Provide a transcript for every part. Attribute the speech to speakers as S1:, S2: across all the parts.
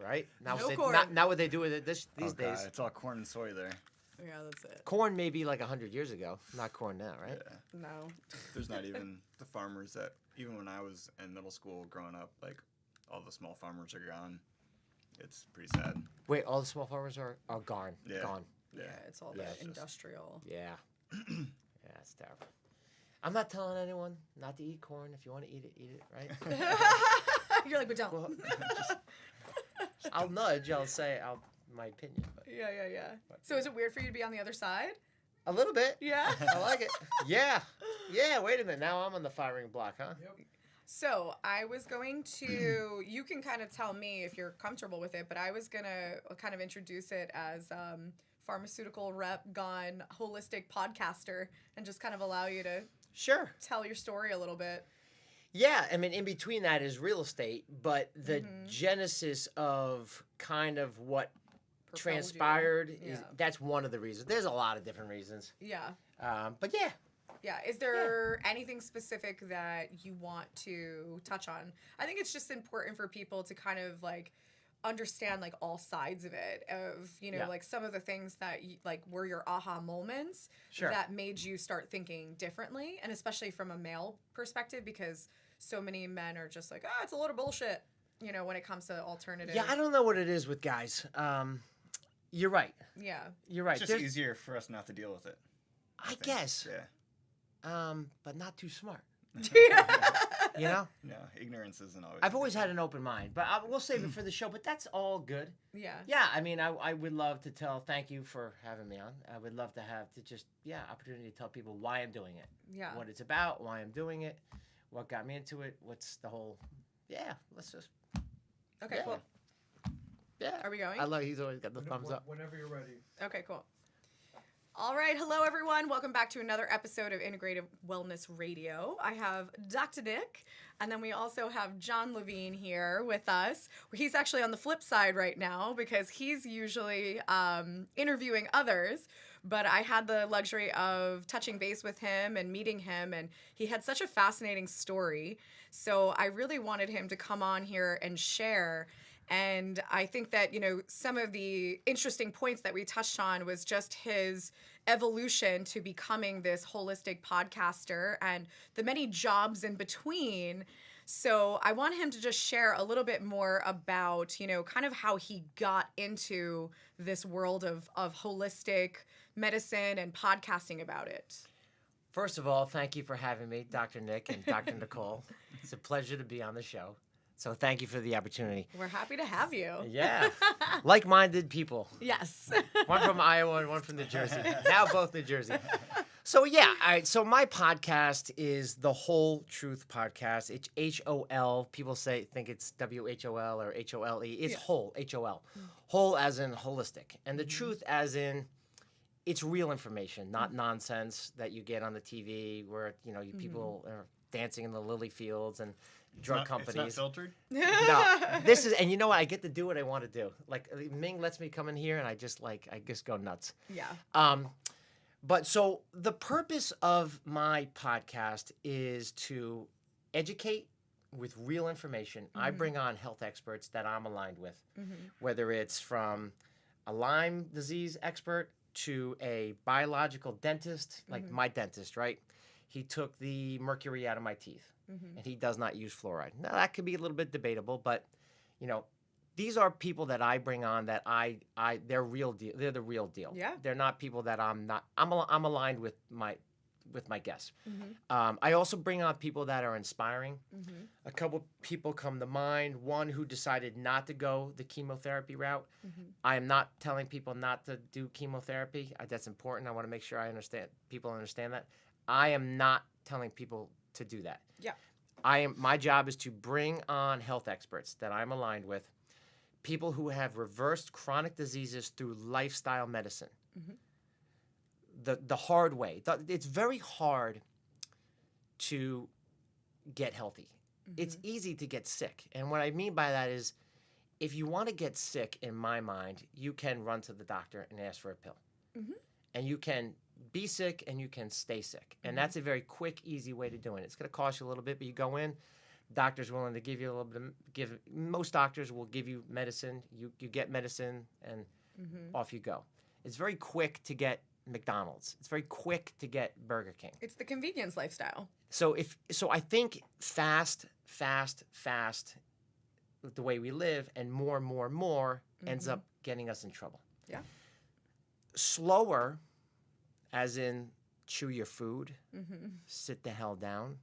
S1: right?
S2: No corn.
S1: Not what they do with it these days.
S3: It's all corn and soy there.
S2: Yeah, that's it.
S1: Corn maybe like 100 years ago, not corn now, right?
S3: Yeah.
S2: No.
S3: There's not even the farmers that, even when I was in middle school growing up, like all the small farmers are gone. It's pretty sad.
S1: Wait, all the small farmers are gone.
S3: Yeah.
S1: Gone.
S2: Yeah, it's all
S1: Yeah,
S2: the
S1: it's just-
S2: industrial.
S1: Yeah. Yeah, it's terrible. I'm not telling anyone not to eat corn. If you want to eat it, right?
S2: You're like, but don't.
S1: Well, I'll nudge. I'll say my opinion. But
S2: Yeah. So is it weird for you to be on the other side?
S1: a little bit.
S2: Yeah.
S1: I like it. Yeah. Wait a minute. Now I'm on the firing block, huh?
S4: Yep.
S2: So I was going to, you can kind of tell me if you're comfortable with it, but I was going to kind of introduce it as pharmaceutical rep gone holistic podcaster and just kind of allow you to
S1: Sure.
S2: tell your story a little bit.
S1: Yeah, I mean, in between that is real estate, but the genesis of kind of what
S2: Propelled
S1: transpired
S2: you.
S1: is
S2: Yeah.
S1: that's one of the reasons. There's a lot of different reasons,
S2: Yeah.
S1: but yeah.
S2: Yeah. Is there anything specific that you want to touch on? I think it's just important for people to kind of like understand like all sides of it, of, you know,
S1: Yeah.
S2: like some of the things that like were your aha moments
S1: Sure.
S2: that made you start thinking differently, and especially from a male perspective, because so many men are just like, it's a load of bullshit, you know, when it comes to alternative.
S1: Yeah, I don't know what it is with guys. You're right.
S2: Yeah.
S1: You're right.
S3: It's just easier for us not to deal with it.
S1: I
S3: think.
S1: guess,
S3: Yeah.
S1: but not too smart.
S2: Yeah.
S1: You know,
S3: No, ignorance isn't always.
S1: I've always had an open mind, but we'll save it for the show. But that's all good.
S2: Yeah.
S1: Yeah, I mean, I would love to thank you for having me on. I would love to have opportunity to tell people why I'm doing it,
S2: Yeah.
S1: what it's about, why I'm doing it, what got me into it, what's the whole. Yeah, let's just.
S2: Okay,
S1: Yeah.
S2: cool.
S1: Yeah.
S2: Are we going?
S1: I love. He's always got the thumbs up.
S4: Whenever you're ready.
S2: Okay, cool. All right. Hello, everyone. Welcome back to another episode of Integrative Wellness Radio. I have Dr. Nick, and then we also have Jon Levine here with us. He's actually on the flip side right now because he's usually interviewing others, but I had the luxury of touching base with him and meeting him, and he had such a fascinating story. So I really wanted him to come on here and share. And I think that, you know, some of the interesting points that we touched on was just his evolution to becoming this holistic podcaster and the many jobs in between. So I want him to just share a little bit more about, you know, kind of how he got into this world of holistic medicine and podcasting about it.
S1: First of all, thank you for having me, Dr. Nick and Dr. Nicole. It's a pleasure to be on the show. So thank you for the opportunity.
S2: We're happy to have you.
S1: Yeah. Like-minded people.
S2: Yes.
S1: One from Iowa and one from New Jersey. Now both New Jersey. So yeah, all right. So my podcast is the Hol-Truth Podcast. It's H-O-L. People think it's W-H-O-L or H-O-L-E. It's Hol, H-O-L. Whole as in holistic. And the truth as in it's real information, not nonsense that you get on the TV where, you know, people are dancing in the lily fields and drug companies.
S3: It's not filtered?
S1: No, this is, and you know what? I get to do what I want to do. Like Ming lets me come in here, and I just go nuts.
S2: Yeah.
S1: But so the purpose of my podcast is to educate with real information. I bring on health experts that I'm aligned with, whether it's from a Lyme disease expert to a biological dentist, like my dentist, right? He took the mercury out of my teeth. And he does not use fluoride. Now that could be a little bit debatable, but you know, these are people that I bring on that they're real deal. They're the real deal.
S2: Yeah.
S1: They're not people that I'm aligned with my guests. I also bring on people that are inspiring. A couple people come to mind. One who decided not to go the chemotherapy route. I am not telling people not to do chemotherapy. That's important. I want to make sure people understand that. I am not telling people to do that.
S2: Yeah.
S1: My job is to bring on health experts that I'm aligned with, people who have reversed chronic diseases through lifestyle medicine. The hard way. It's very hard to get healthy. It's easy to get sick. And what I mean by that is if you want to get sick, in my mind, you can run to the doctor and ask for a pill. And you can be sick and you can stay sick. And that's a very quick, easy way to do it. It's going to cost you a little bit, but you go in. Doctor's willing to give you a little bit. Most doctors will give you medicine. You get medicine, and off you go. It's very quick to get McDonald's. It's very quick to get Burger King.
S2: It's the convenience lifestyle.
S1: So I think fast, the way we live, and more ends up getting us in trouble.
S2: Yeah.
S1: Slower, as in chew your food, sit the hell down,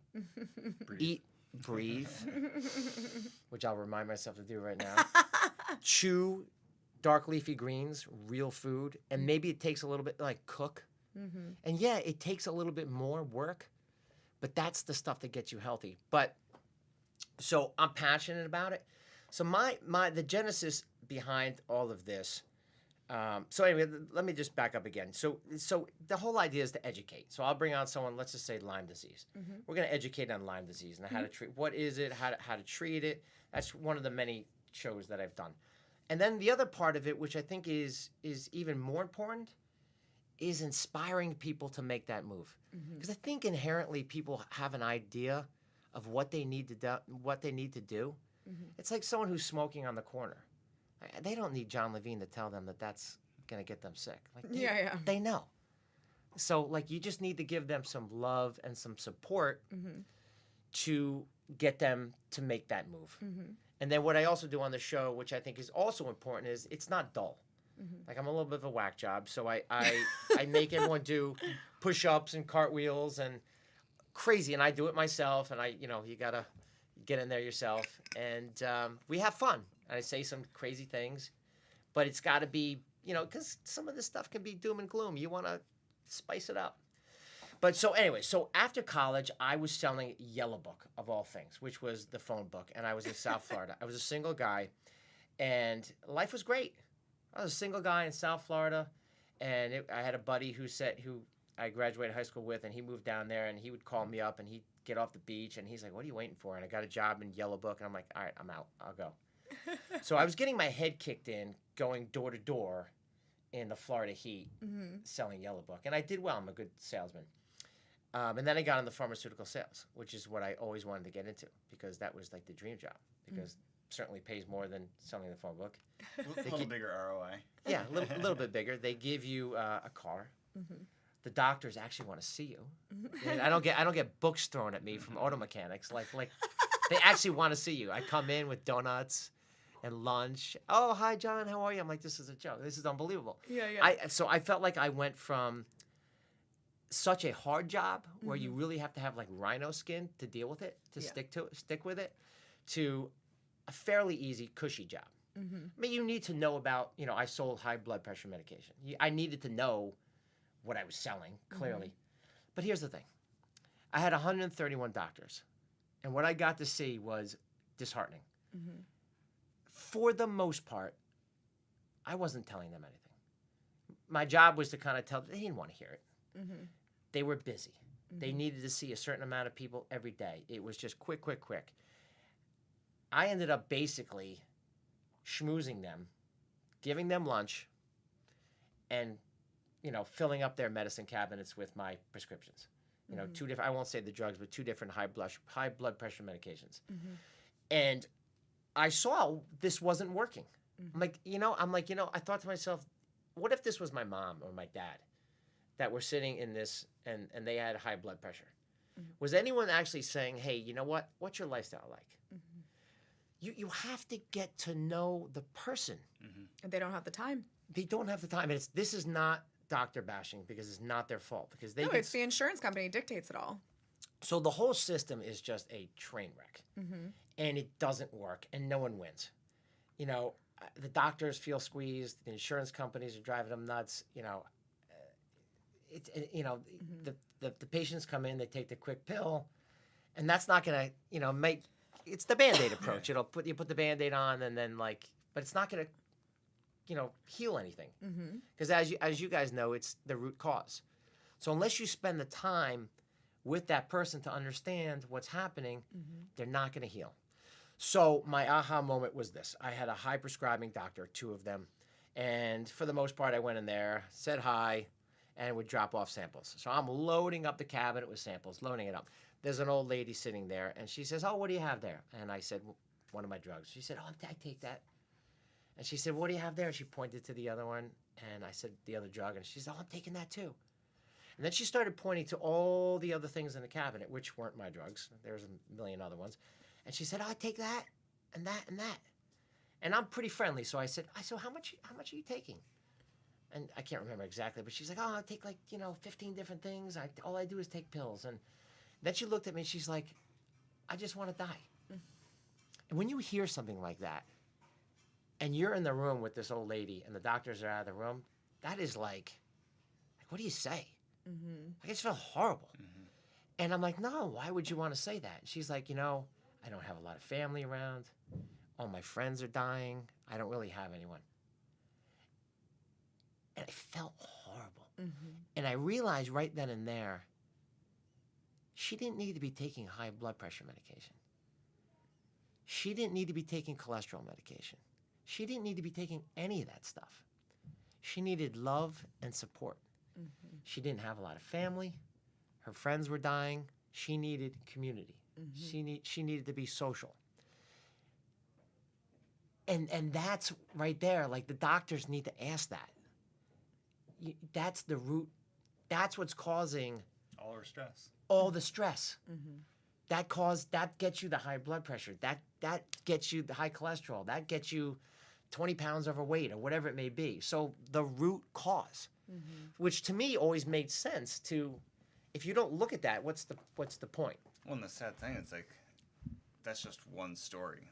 S1: eat, breathe, which I'll remind myself to do right now. Chew dark leafy greens, real food, and maybe it takes a little bit, like cook. And yeah, it takes a little bit more work, but that's the stuff that gets you healthy. But so I'm passionate about it. So the genesis behind all of this. So anyway, let me just back up again. So the whole idea is to educate. So I'll bring on someone, let's just say Lyme disease. We're going to educate on Lyme disease and how to treat, what is it, how to treat it. That's one of the many shows that I've done. And then the other part of it, which I think is even more important, is inspiring people to make that move. Because I think inherently people have an idea of what they need to do. It's like someone who's smoking on the corner. They don't need Jon Levine to tell them that that's going to get them sick. Like they know. So like you just need to give them some love and some support to get them to make that move. And then what I also do on the show, which I think is also important, is it's not dull. Like I'm a little bit of a whack job, so I make everyone do push-ups and cartwheels and crazy, and I do it myself. And you gotta get in there yourself, and we have fun. And I say some crazy things, but it's got to be, because some of this stuff can be doom and gloom. You want to spice it up. But so anyway, so after college, I was selling Yellow Book, of all things, which was the phone book, and I was in South Florida. I was a single guy, and life was great. I was a single guy in South Florida, and I had a buddy who I graduated high school with, and he moved down there, and he would call me up, and he'd get off the beach, and he's like, "What are you waiting for?" And I got a job in Yellow Book, and I'm like, "All right, I'm out. I'll go." So I was getting my head kicked in, going door to door in the Florida heat, selling Yellow Book, and I did well. I'm a good salesman. And then I got into pharmaceutical sales, which is what I always wanted to get into because that was like the dream job because it certainly pays more than selling the phone book.
S3: A little bigger ROI.
S1: Yeah, a little bit bigger. They give you a car. The doctors actually want to see you. And I don't get books thrown at me from auto mechanics. Like they actually want to see you. I come in with donuts and lunch. "Oh, hi, John. How are you?" I'm like, "This is a joke. This is unbelievable."
S2: Yeah.
S1: So I felt like I went from such a hard job where you really have to have like rhino skin to deal with it, to stick with it, to a fairly easy, cushy job. I mean, you need to know about, I sold high blood pressure medication. I needed to know what I was selling, clearly. But here's the thing. I had 131 doctors, and what I got to see was disheartening. For the most part, I wasn't telling them anything. My job was to kind of tell them, they didn't want to hear it. They were busy. They needed to see a certain amount of people every day. It was just quick. I ended up basically schmoozing them, giving them lunch, and, filling up their medicine cabinets with my prescriptions. Two different, I won't say the drugs, but 2 different high blood pressure medications. And I saw this wasn't working. I thought to myself, what if this was my mom or my dad that were sitting in this and they had high blood pressure? Was anyone actually saying, "Hey, you know what? What's your lifestyle like?" You have to get to know the person.
S2: And they don't have the time.
S1: They don't have the time. And this is not doctor bashing because it's not their fault. Because
S2: it's the insurance company dictates it all.
S1: So the whole system is just a train wreck. And it doesn't work, and no one wins. The doctors feel squeezed. The insurance companies are driving them nuts. The patients come in, they take the quick pill, and that's not gonna, make. It's the Band-Aid approach. You put the Band-Aid on, and then but it's not gonna, heal anything. Because as you guys know, it's the root cause. So unless you spend the time with that person to understand what's happening, they're not gonna heal. So my aha moment was this. I had a high prescribing doctor, 2 of them, and for the most part, I went in there, said hi, and would drop off samples. So I'm loading up the cabinet with samples, loading it up. there's an old lady sitting there, and she says, "Oh, what do you have there?" And I said, "One of my drugs." She said, "Oh, I take that." And she said, "What do you have there?" And she pointed to the other one, and I said, "The other drug." And she said, "Oh, I'm taking that too." And then she started pointing to all the other things in the cabinet, which weren't my drugs. There's a million other ones. And she said, "Oh, I take that and that and that." And I'm pretty friendly, so I said, "How much are you taking?" And I can't remember exactly, but she's like, "Oh, I take 15 different things. All I do is take pills." And then she looked at me and she's like, "I just want to die." And when you hear something like that, and you're in the room with this old lady and the doctors are out of the room, that is like what do you say? I just felt horrible. And I'm like, "No, why would you want to say that?" And she's like, "I don't have a lot of family around. All my friends are dying. I don't really have anyone." And I felt horrible. And I realized right then and there, she didn't need to be taking high blood pressure medication. She didn't need to be taking cholesterol medication. She didn't need to be taking any of that stuff. She needed love and support. She didn't have a lot of family. Her friends were dying. She needed community. She needed to be social. And that's right there. Like, the doctors need to ask that. That's the root. That's what's causing
S3: all our stress.
S1: All the stress. That gets you the high blood pressure. That gets you the high cholesterol. That gets you 20 pounds overweight or whatever it may be. So the root cause, which to me always made sense to, if you don't look at that, what's the point?
S3: Well, and the sad thing is, like, that's just one story.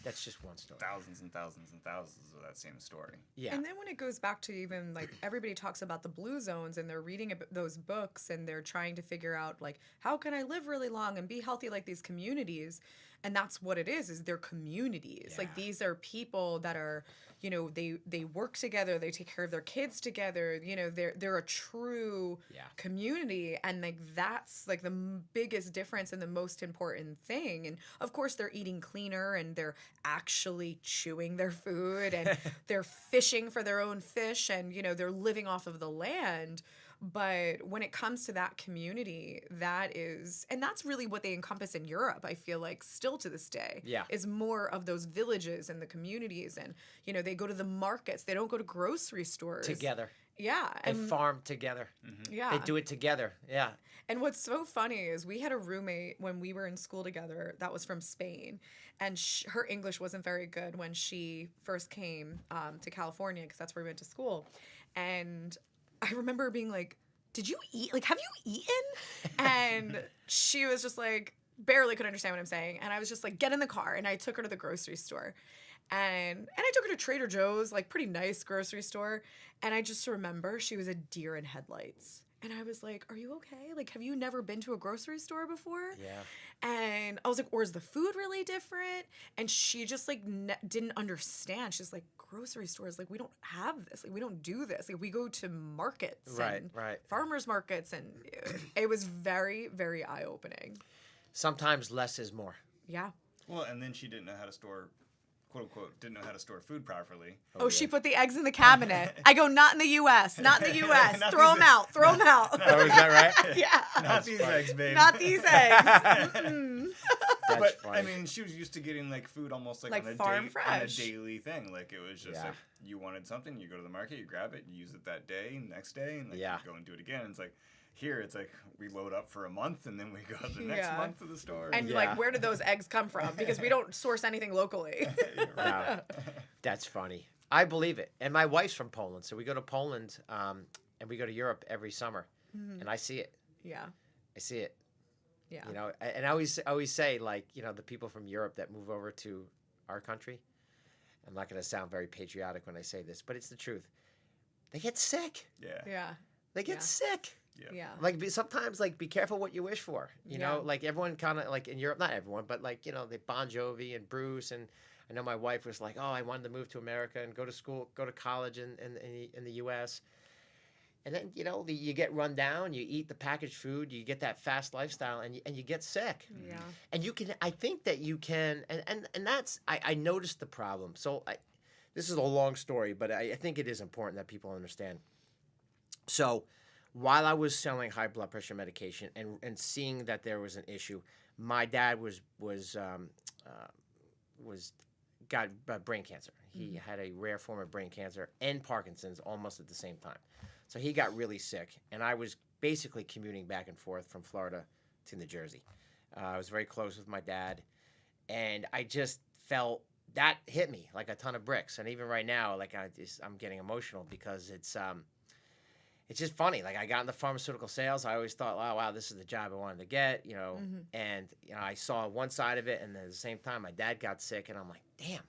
S1: That's just one story.
S3: Thousands and thousands and thousands of that same story.
S1: Yeah.
S2: And then when it goes back to even, like, everybody talks about the blue zones and they're reading those books and they're trying to figure out, like, how can I live really long and be healthy like these communities? And that's what it is they're communities.
S1: Yeah.
S2: Like, these are people that are, they work together, they take care of their kids together, they're a true community. And, like, that's, like, the biggest difference and the most important thing. And, of course, they're eating cleaner and they're actually chewing their food and they're fishing for their own fish and, they're living off of the land. But when it comes to that community, that's really what they encompass in Europe, I feel like, still to this day.
S1: Yeah.
S2: Is more of those villages and the communities. And, they go to the markets. They don't go to grocery stores.
S1: Together.
S2: Yeah.
S1: They farm together.
S2: Yeah.
S1: They do it together. Yeah.
S2: And what's so funny is we had a roommate when we were in school together that was from Spain. And her English wasn't very good when she first came to California, because that's where we went to school. And I remember being like, "Did you eat? Like, have you eaten?" And she was just like, barely could understand what I'm saying. And I was just like, "Get in the car." And I took her to the grocery store. And I took her to Trader Joe's, like, pretty nice grocery store. And I just remember she was a deer in headlights. And I was like, "Are you okay? Like, have you never been to a grocery store before?"
S1: Yeah.
S2: And I was like, "Or is the food really different?" And she just, like, didn't understand. She's like, "Grocery stores, like, we don't have this. Like, we don't do this. Like, we go to markets and farmers markets." And it was very, very eye-opening.
S1: Sometimes less is more.
S2: Yeah.
S3: Well, and then she didn't know how to store, quote unquote, didn't know how to store food properly.
S2: Oh, she put the eggs in the cabinet. I go, "Not in the U.S. Not in the U.S. Throw them out. Throw them out."
S1: Oh, is that right?
S2: Yeah.
S3: Not these eggs, babe.
S2: Not these eggs.
S1: That's
S3: But
S1: funny.
S3: I mean, she was used to getting, like, food almost like on
S2: farm
S3: on a
S2: fresh.
S3: daily thing. Like, it was just
S1: Yeah.
S3: like, you wanted something, you go to the market, you grab it, you use it that day, next day, and, like,
S1: Yeah.
S3: you go and do it again. And it's like, here it's like we load up for a month and then we go the next
S2: Yeah.
S3: month to the store.
S2: And
S1: Yeah.
S2: like, where did those eggs come from? Because we don't source anything locally.
S1: No, that's funny. I believe it. And my wife's from Poland, so we go to Poland and we go to Europe every summer, and I see it.
S2: Yeah.
S1: I see it.
S2: Yeah.
S1: And I always say, like, the people from Europe that move over to our country, I'm not going to sound very patriotic when I say this, but it's the truth. They get sick.
S3: Yeah.
S2: Yeah.
S1: They get sick.
S3: Yeah.
S2: Yeah.
S1: Like, sometimes, like, be careful what you wish for. You
S2: Yeah.
S1: know, like, everyone kind of, like, in Europe, not everyone, but, like, they Bon Jovi and Bruce. And I know my wife was like, "Oh, I wanted to move to America and go to school, go to college in the U.S." And then, you get run down, you eat the packaged food, you get that fast lifestyle, and you get sick.
S2: Yeah.
S1: And I think that you can, and that's, I noticed the problem. So this is a long story, but I think it is important that people understand. So while I was selling high blood pressure medication and seeing that there was an issue, my dad got brain cancer. He had a rare form of brain cancer and Parkinson's almost at the same time. So he got really sick, and I was basically commuting back and forth from Florida to New Jersey. I was very close with my dad, and I just felt that hit me like a ton of bricks. And even right now, like I'm getting emotional because it's just funny. Like I got into pharmaceutical sales. I always thought, wow, this is the job I wanted to get, and I saw one side of it, and then at the same time, my dad got sick, and I'm like, damn,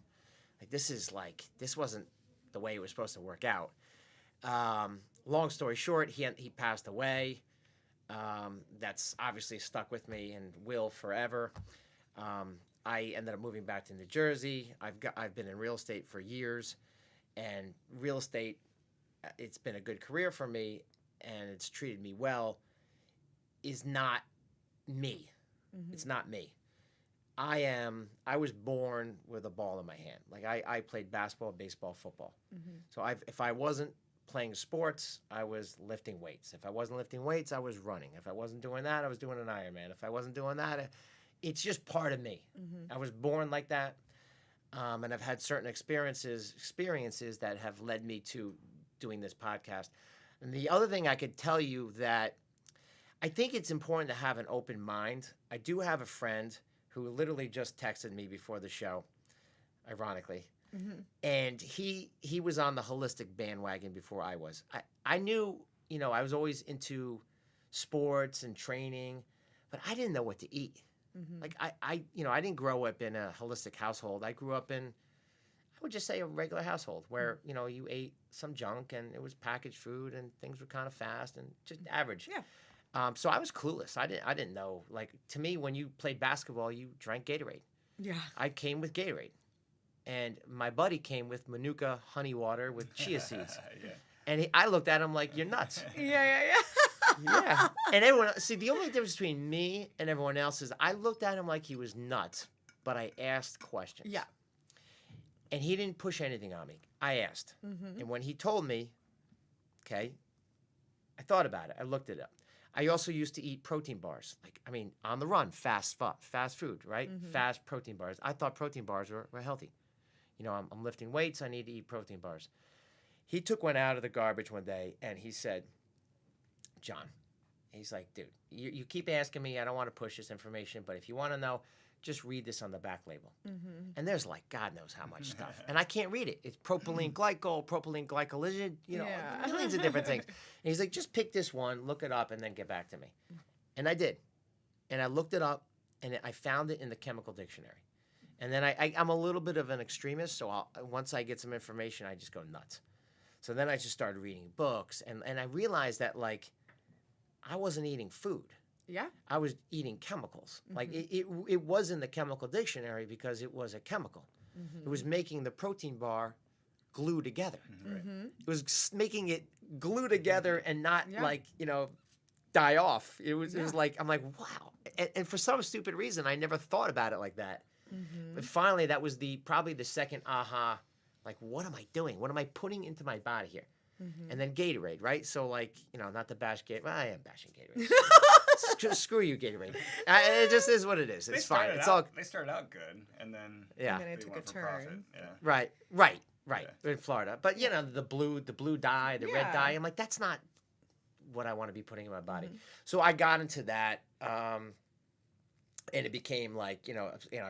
S1: this wasn't the way it was supposed to work out. Long story short, he passed away. That's obviously stuck with me and will forever. I ended up moving back to New Jersey. I've been in real estate for years, and real estate, it's been a good career for me, and it's treated me well, is not me. It's not me. I was born with a ball in my hand. Like I played basketball, baseball, football. So if I wasn't playing sports, I was lifting weights. If I wasn't lifting weights, I was running. If I wasn't doing that, I was doing an Ironman. If I wasn't doing that, it's just part of me. I was born like that, and I've had certain experiences that have led me to doing this podcast. And the other thing I could tell you that I think it's important to have an open mind. I do have a friend who literally just texted me before the show, ironically, and he was on the holistic bandwagon before I was. I knew, I was always into sports and training, but I didn't know what to eat. Like I didn't grow up in a holistic household. I grew up in, I would just say, a regular household where, you ate some junk and it was packaged food and things were kind of fast and just average.
S2: Yeah.
S1: So I was clueless. I didn't know. Like, to me, when you played basketball, you drank Gatorade.
S2: Yeah.
S1: I came with Gatorade. And my buddy came with Manuka honey water with chia seeds.
S3: Yeah.
S1: And I looked at him like, you're nuts.
S2: Yeah.
S1: Yeah. And everyone, see, the only difference between me and everyone else is I looked at him like he was nuts, but I asked questions.
S2: Yeah.
S1: And he didn't push anything on me. I asked. And when he told me, okay, I thought about it. I looked it up. I also used to eat protein bars. On the run, fast food, right? Fast protein bars. I thought protein bars were healthy. I'm lifting weights. I need to eat protein bars. He took one out of the garbage one day, and he said, John, he's like, dude, you keep asking me. I don't want to push this information, but if you want to know, just read this on the back label. And there's God knows how much stuff. And I can't read it. It's propylene glycol, propylene glycolysid, millions of different things. And he's like, just pick this one, look it up, and then get back to me. And I did. And I looked it up, and I found it in the chemical dictionary. And then I'm a little bit of an extremist, so once I get some information, I just go nuts. So then I just started reading books, and I realized that, I wasn't eating food.
S2: Yeah.
S1: I was eating chemicals. Like it was in the chemical dictionary because it was a chemical. It was making the protein bar glue together. It was making it glue together and not die off. It was like, I'm like, wow. And for some stupid reason, I never thought about it like that. But finally, that was probably the second aha. Like, what am I doing? What am I putting into my body here? And then Gatorade, right? So, not to bash Gatorade. Well, I am bashing Gatorade. Screw you, Gatorade. It just is what it is. It's fine.
S3: They started out good, and then
S2: and then it
S3: they
S2: took
S3: went
S2: a
S3: for
S2: turn.
S3: profit. Yeah.
S1: Right. In Florida, but the blue dye, the red dye. I'm like, that's not what I want to be putting in my body. So I got into that, and it became I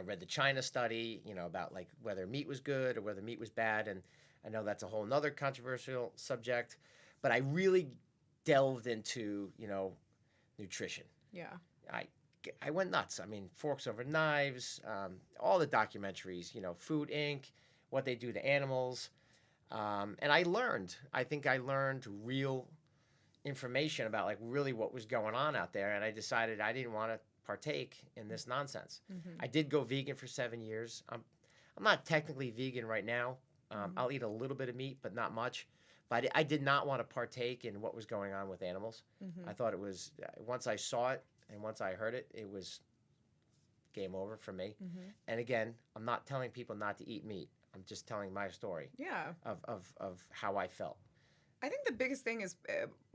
S1: read the China study, about whether meat was good or whether meat was bad, and I know that's a whole nother controversial subject, but I really delved into, nutrition.
S2: Yeah.
S1: I went nuts. Forks Over Knives, all the documentaries, Food Inc., what they do to animals. And I think I learned real information about really what was going on out there. And I decided I didn't want to partake in this nonsense. I did go vegan for 7 years. I'm not technically vegan right now. I'll eat a little bit of meat, but not much. But I did not want to partake in what was going on with animals. I thought it was, once I saw it and once I heard it, it was game over for me. And again, I'm not telling people not to eat meat. I'm just telling my story
S2: Yeah.
S1: of how I felt.
S2: I think the biggest thing is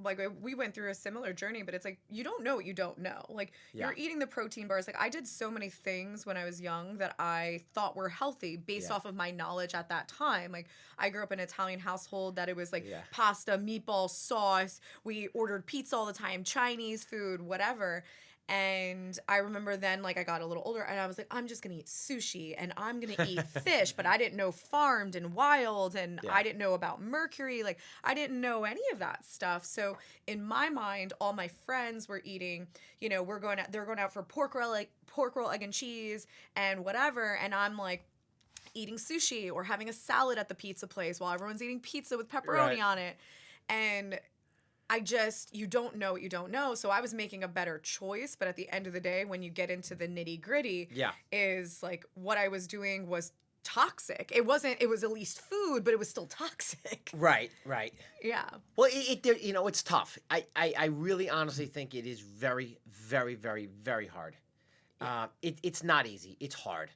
S2: like we went through a similar journey, but it's like you don't know what you don't know. Like you're eating the protein bars. Like I did so many things when I was young that I thought were healthy based off of my knowledge at that time. Like I grew up in an Italian household that it was like pasta, meatball, sauce. We ordered pizza all the time, Chinese food, whatever. And I remember then, like, I got a little older, and I was like, I'm just going to eat sushi, and I'm going to eat fish, but I didn't know farmed and wild, and I didn't know about mercury. Like, I didn't know any of that stuff. So, in my mind, all my friends were eating, you know, they're going out for pork roll, egg and cheese, and whatever, and I'm like, eating sushi or having a salad at the pizza place while everyone's eating pizza with pepperoni on it. And you don't know what you don't know. So I was making a better choice. But at the end of the day, when you get into the nitty gritty, is like what I was doing was toxic. It was at least food, but it was still toxic.
S1: Right.
S2: Yeah.
S1: Well, it's tough. I really honestly think it is very, very, very, very hard. It's not easy. It's hard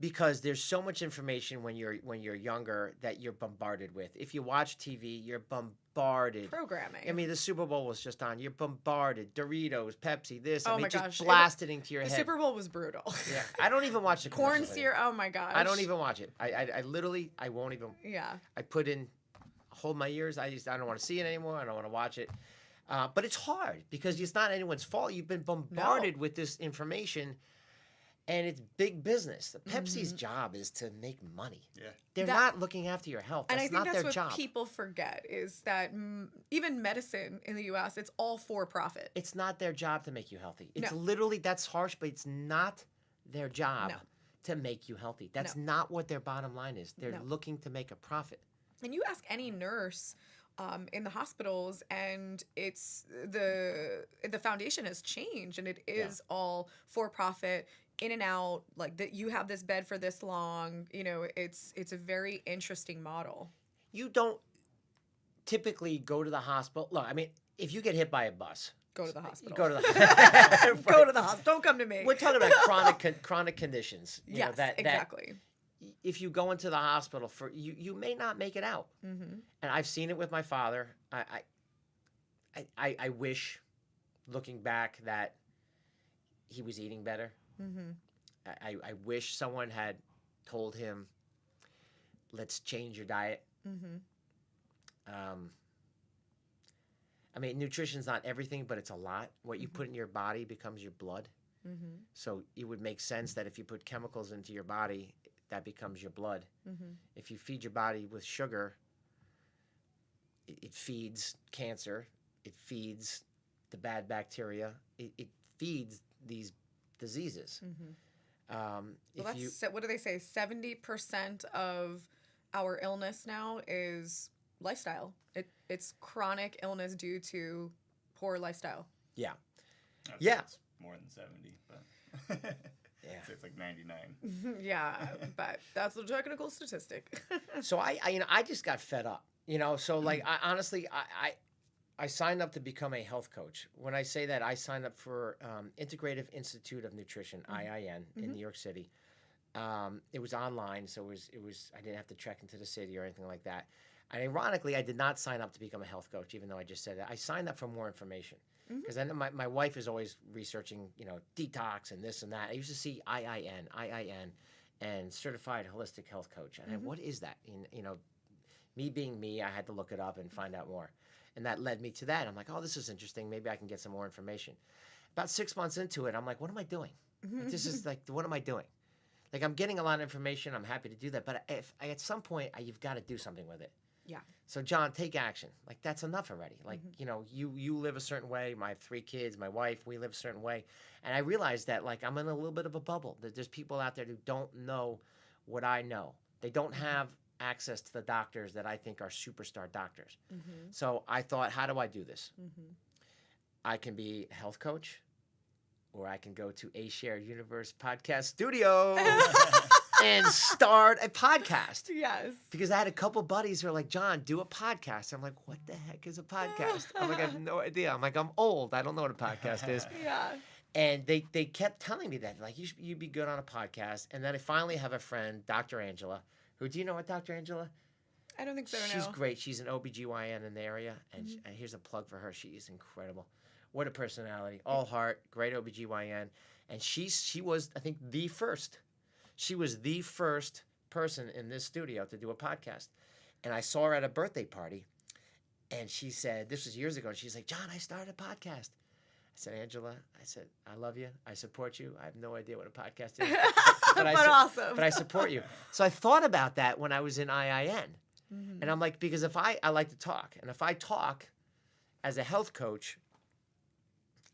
S1: because there's so much information when you're younger that you're bombarded with. If you watch TV, you're bombarded.
S2: Programming.
S1: I mean, the Super Bowl was just on. You're bombarded. Doritos, Pepsi, this.
S2: Oh
S1: I mean,
S2: my
S1: just
S2: gosh.
S1: blasted into your head.
S2: The Super Bowl was brutal.
S1: Yeah. I don't even watch the
S2: corn syrup. Oh my gosh.
S1: I don't even watch it. I literally won't even.
S2: Yeah.
S1: I hold my ears. I don't want to see it anymore. I don't want to watch it. But it's hard because it's not anyone's fault. You've been bombarded with this information. And it's big business. Pepsi's job is to make money. Yeah, they're not looking after your health. That's
S2: and I think
S1: not
S2: that's
S1: their
S2: what
S1: job.
S2: People forget is that even medicine in the U.S. it's all for profit.
S1: It's not their job to make you healthy. It's literally, that's harsh, but it's not their job to make you healthy. That's not what their bottom line is. They're looking to make a profit.
S2: And you ask any nurse in the hospitals, and it's the foundation has changed, and it is all for profit. In and out, like that you have this bed for this long, you know, it's a very interesting model.
S1: You don't typically go to the hospital. Look, I mean, if you get hit by a bus,
S2: go to the hospital.
S1: Go to the hospital.
S2: Go to the hospital. Don't come to me.
S1: We're talking about chronic conditions.
S2: Yes, exactly.
S1: If you go into the hospital for you may not make it out. And I've seen it with my father. I wish, looking back, that he was eating better. I wish someone had told him, let's change your diet. I mean, nutrition's not everything, but it's a lot. What you put in your body becomes your blood. So it would make sense that if you put chemicals into your body, that becomes your blood. If you feed your body with sugar, it feeds cancer. It feeds the bad bacteria. It feeds these diseases.
S2: What do they say? 70% of our illness now is lifestyle. It's chronic illness due to poor lifestyle.
S1: Yeah.
S3: It's more than 70, but it's like 99.
S2: Yeah, but that's the technical statistic.
S1: So I just got fed up. So like I signed up to become a health coach. When I say that, I signed up for Integrative Institute of Nutrition, IIN, in New York City. It was online, so it was I didn't have to trek into the city or anything like that. And ironically, I did not sign up to become a health coach, even though I just said that. I signed up for more information because then my wife is always researching, detox and this and that. I used to see IIN, and Certified Holistic Health Coach. And what is that? Me being me, I had to look it up and find out more. And that led me to that. I'm like, oh, this is interesting. Maybe I can get some more information. About 6 months into it, I'm like, what am I doing? This is like, what am I doing? Like, I'm getting a lot of information. I'm happy to do that. But at some point, you've got to do something with it.
S2: Yeah.
S1: So, John, take action. Like, that's enough already. Like, you live a certain way. I have 3 kids. My wife, we live a certain way. And I realized that, like, I'm in a little bit of a bubble. That there's people out there who don't know what I know. They don't have access to the doctors that I think are superstar doctors. So I thought, how do I do this? I can be a health coach, or I can go to A Shared Universe podcast studio and start a podcast.
S2: Yes.
S1: Because I had a couple buddies who were like, John, do a podcast. I'm like, what the heck is a podcast? I'm like, I have no idea. I'm like, I'm old. I don't know what a podcast is.
S2: Yeah.
S1: And they kept telling me that, like, you'd be good on a podcast. And then I finally have a friend, Dr. Angela, who, do you know what, Dr. Angela?
S2: I don't think so,
S1: She's
S2: no.
S1: great. She's an OBGYN in the area, and
S2: Mm-hmm.
S1: and here's a plug for her. She is incredible. What a personality. All heart, great OBGYN. And she was, I think, the first. She was the first person in this studio to do a podcast. And I saw her at a birthday party, and she said, this was years ago, and she's like, John, I started a podcast. I said, Angela, I said, I love you. I support you. I have no idea what a podcast is.
S2: But awesome.
S1: But I support you. So I thought about that when I was in IIN.
S2: Mm-hmm.
S1: And I'm like, because if I like to talk, and if I talk as a health coach,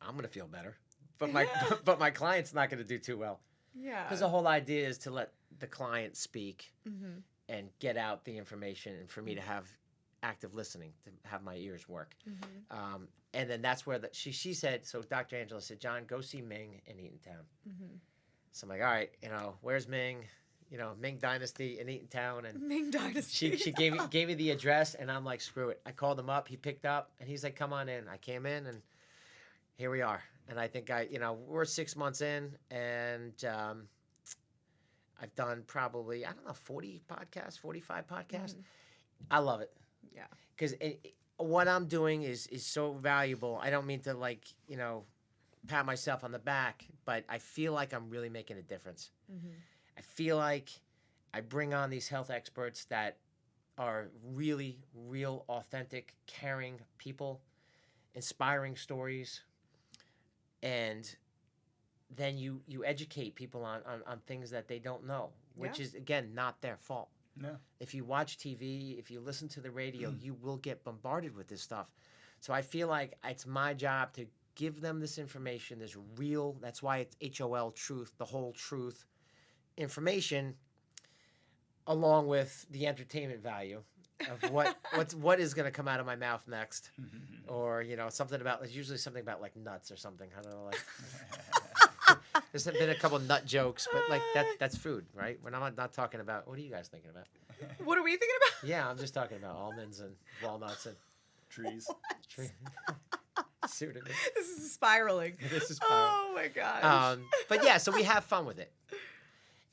S1: I'm going to feel better. But my client's not going to do too well.
S2: Yeah.
S1: Because the whole idea is to let the client speak
S2: Mm-hmm.
S1: and get out the information, and for me to have active listening, to have my ears work.
S2: Mm-hmm.
S1: And then that's where she said, so Dr. Angela said, John, go see Ming in Eatontown.
S2: Mm-hmm.
S1: So I'm like, all right, where's Ming? Ming Dynasty in Eatontown. And
S2: Ming Dynasty.
S1: she gave me the address, and I'm like, screw it. I called him up. He picked up, and he's like, come on in. I came in, and here we are. And I think we're 6 months in, and I've done probably, 40 podcasts, 45 podcasts.
S2: Mhm.
S1: I love it.
S2: Yeah.
S1: Because what I'm doing is so valuable. I don't mean to pat myself on the back, but I feel like I'm really making a difference.
S2: Mm-hmm.
S1: I feel like I bring on these health experts that are really real, authentic, caring people, inspiring stories, and then you educate people on things that they don't know, which is, again, not their fault.
S3: No.
S1: If you watch TV, if you listen to the radio, you will get bombarded with this stuff. So I feel like it's my job to give them this information, this real, that's why it's Hol-Truth, the whole truth information, along with the entertainment value of what is going to come out of my mouth next. Or, something about, it's usually something about like nuts or something. I don't know, there's been a couple nut jokes, but that's food, right? When I'm not talking about, what are you guys thinking about?
S2: What are we thinking about?
S1: Yeah, I'm just talking about almonds and walnuts and
S3: Trees.
S1: Pseudonym.
S2: This is spiraling.
S1: This is spiraling.
S2: Oh my gosh.
S1: But yeah, so we have fun with it,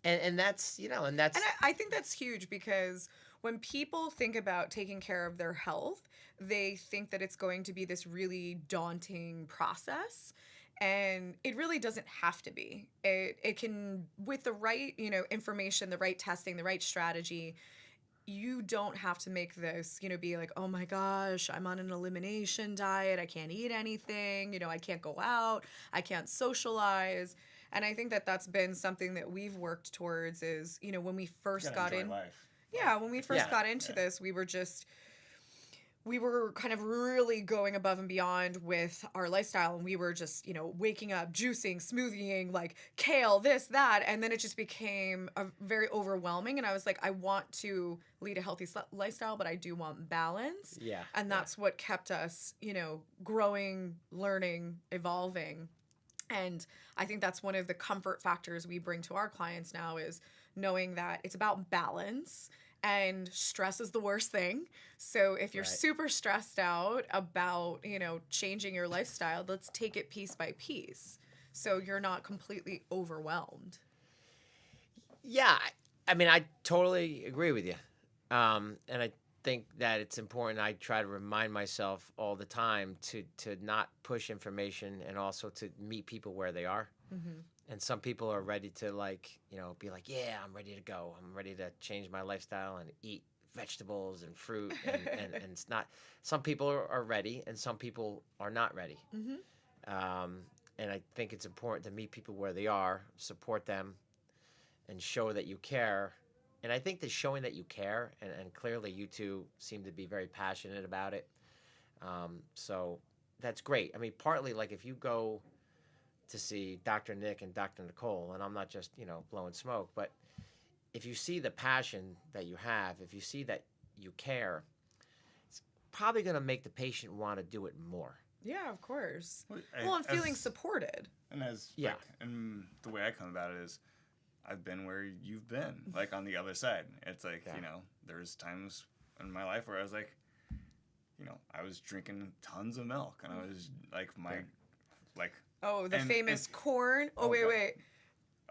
S1: and that's and that's.
S2: And I think that's huge, because when people think about taking care of their health, they think that it's going to be this really daunting process. And it really doesn't have to be. It can, with the right, information, the right testing, the right strategy, you don't have to make this, be like, oh my gosh, I'm on an elimination diet. I can't eat anything. I can't go out. I can't socialize. And I think that that's been something that we've worked towards is, when we first got in.
S3: Life.
S2: Yeah, when we first got into this, we were kind of really going above and beyond with our lifestyle, and we were just, waking up, juicing, smoothieing, like kale, this, that, and then it just became very overwhelming, and I was like, I want to lead a healthy lifestyle, but I do want balance.
S1: Yeah.
S2: And that's what kept us, growing, learning, evolving. And I think that's one of the comfort factors we bring to our clients now is knowing that it's about balance. And stress is the worst thing. So if you're super stressed out about, changing your lifestyle, let's take it piece by piece so you're not completely overwhelmed.
S1: Yeah, I totally agree with you. And I think that it's important. I try to remind myself all the time to not push information, and also to meet people where they are. Mm-hmm. And some people are ready to be like, yeah, I'm ready to go. I'm ready to change my lifestyle and eat vegetables and fruit. And it's not, some people are ready, and some people are not ready. Mm-hmm. And I think it's important to meet people where they are, support them, and show that you care. And I think that showing that you care, and clearly you two seem to be very passionate about it. So that's great. Partly if you go to see Dr. Nick and Dr. Nicole, and I'm not just, blowing smoke, but if you see the passion that you have, if you see that you care, it's probably going to make the patient want to do it more.
S2: Yeah, of course.
S3: Well,
S2: and feeling supported.
S3: And and the way I come about it is, I've been where you've been, on the other side. It's there's times in my life where I was I was drinking tons of milk, and I was Oh,
S2: the famous
S3: and,
S2: corn. Oh,
S3: wait.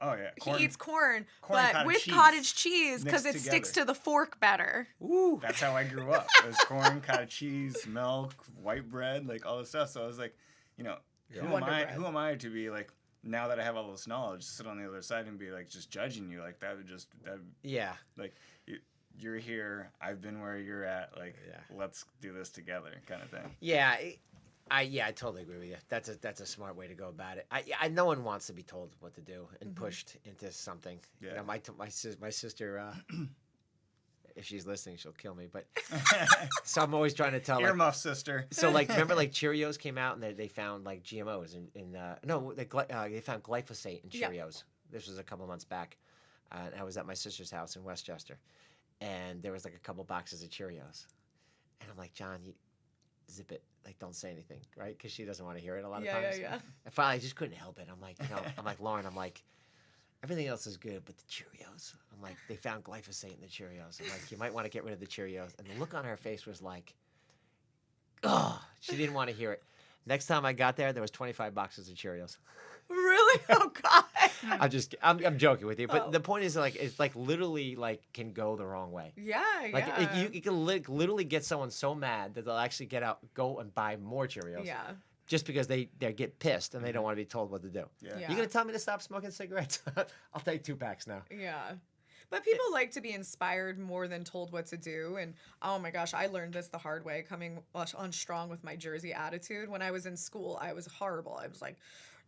S3: Oh yeah,
S2: He eats corn
S3: and
S2: but with
S3: cheese
S2: cottage cheese because
S3: mixed
S2: it sticks
S3: together.
S2: to the fork better.
S1: Ooh.
S3: That's how I grew up. It was corn, cottage cheese, milk, white bread, like all this stuff. So I was like, you know,
S2: Wonder bread.
S3: who am I to be like, now that I have all this knowledge, sit on the other side and be like just judging you like that?
S1: Yeah.
S3: Like you're here, I've been where you're at. Like let's do this together, kind of thing.
S1: Yeah. I totally agree with you. That's a smart way to go about it. No one wants to be told what to do and pushed into something.
S3: Yeah.
S1: You know, my sister, if she's listening, she'll kill me. But so I'm always trying to tell.
S3: Earmuff, sister.
S1: So like, remember like Cheerios came out and they found like GMOs they found glyphosate in Cheerios.
S2: Yeah.
S1: This was a couple months back. And I was at my sister's house in Westchester, and there was like a couple boxes of Cheerios, and I'm like, John, you zip it. Like, don't say anything, right? Because she doesn't want to hear it a lot of times.
S2: Yeah.
S1: And finally, I just couldn't help it. I'm like, Lauren, everything else is good, but the Cheerios. I'm like, they found glyphosate in the Cheerios. I'm like, you might want to get rid of the Cheerios. And the look on her face was like, oh, she didn't want to hear it. Next time I got there was 25 boxes of Cheerios.
S2: Really? Oh God.
S1: I'm joking with you, but the point is like it's like literally like can go the wrong way.
S2: Yeah.
S1: Like you can literally get someone so mad that they'll actually go and buy more Cheerios.
S2: Yeah.
S1: Just because they get pissed and they don't want to be told what to do.
S3: Yeah.
S2: Yeah.
S1: You gonna tell me to stop smoking cigarettes? I'll take 2 packs now.
S2: Yeah. But people like to be inspired more than told what to do. And oh my gosh, I learned this the hard way, coming on strong with my Jersey attitude. When I was in school, I was horrible. I was like,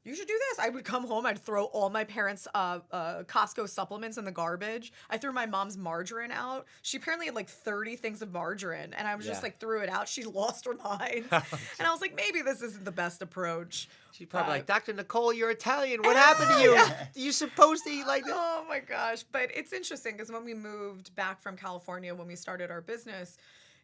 S2: you should do this. I would come home. I'd throw all my parents' Costco supplements in the garbage. I threw my mom's margarine out. She apparently had like 30 things of margarine, and I was just like threw it out. She lost her mind. And I was like, maybe this isn't the best approach.
S1: She's probably like, Dr. Nicole, you're Italian. What happened to you?
S2: Yeah.
S1: You supposed to eat like that?
S2: Oh my gosh. But it's interesting because when we moved back from California, when we started our business,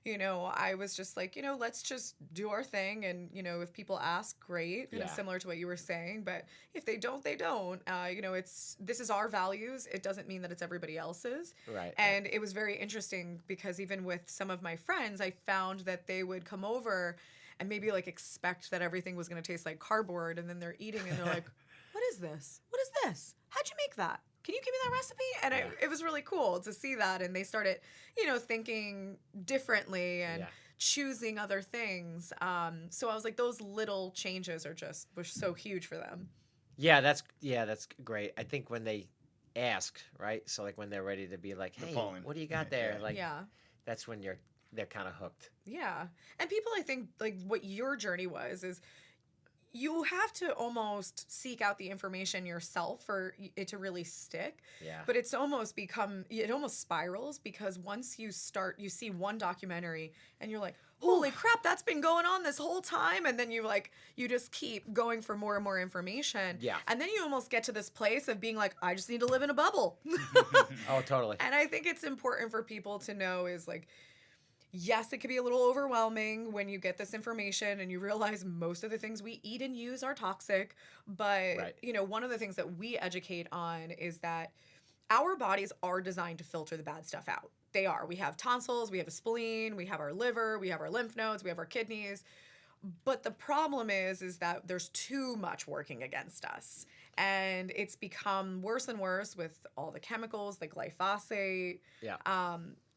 S2: you know, I was just like, you know, let's just do our thing. And, you know, if people ask, great. And similar to what you were saying. But if they don't, they don't. You know, this is our values. It doesn't mean that it's everybody else's.
S1: Right.
S2: And it was very interesting because even with some of my friends, I found that they would come over and maybe like expect that everything was going to taste like cardboard. And then they're eating and they're like, what is this? What is this? How'd you make that? Can you give me that recipe? And it was really cool to see that. And they started, you know, thinking differently and choosing other things. So I was like, those little changes were so huge for them.
S1: Yeah, that's great. I think when they ask, right? So like when they're ready to be like, hey, what do you got there? Like, that's when they're kind of hooked.
S2: Yeah. And people, I think, like what your journey was is you have to almost seek out the information yourself for it to really stick. Yeah. But it almost spirals because once you see one documentary and you're like, holy crap, that's been going on this whole time. And then you just keep going for more and more information. Yeah. And then you almost get to this place of being like, I just need to live in a bubble.
S1: Oh, totally.
S2: And I think it's important for people to know is like, yes, it can be a little overwhelming when you get this information and you realize most of the things we eat and use are toxic. But, you know, one of the things that we educate on is that our bodies are designed to filter the bad stuff out. They are. We have tonsils, we have a spleen, we have our liver, we have our lymph nodes, we have our kidneys. But the problem is that there's too much working against us. And it's become worse and worse with all the chemicals, the glyphosate,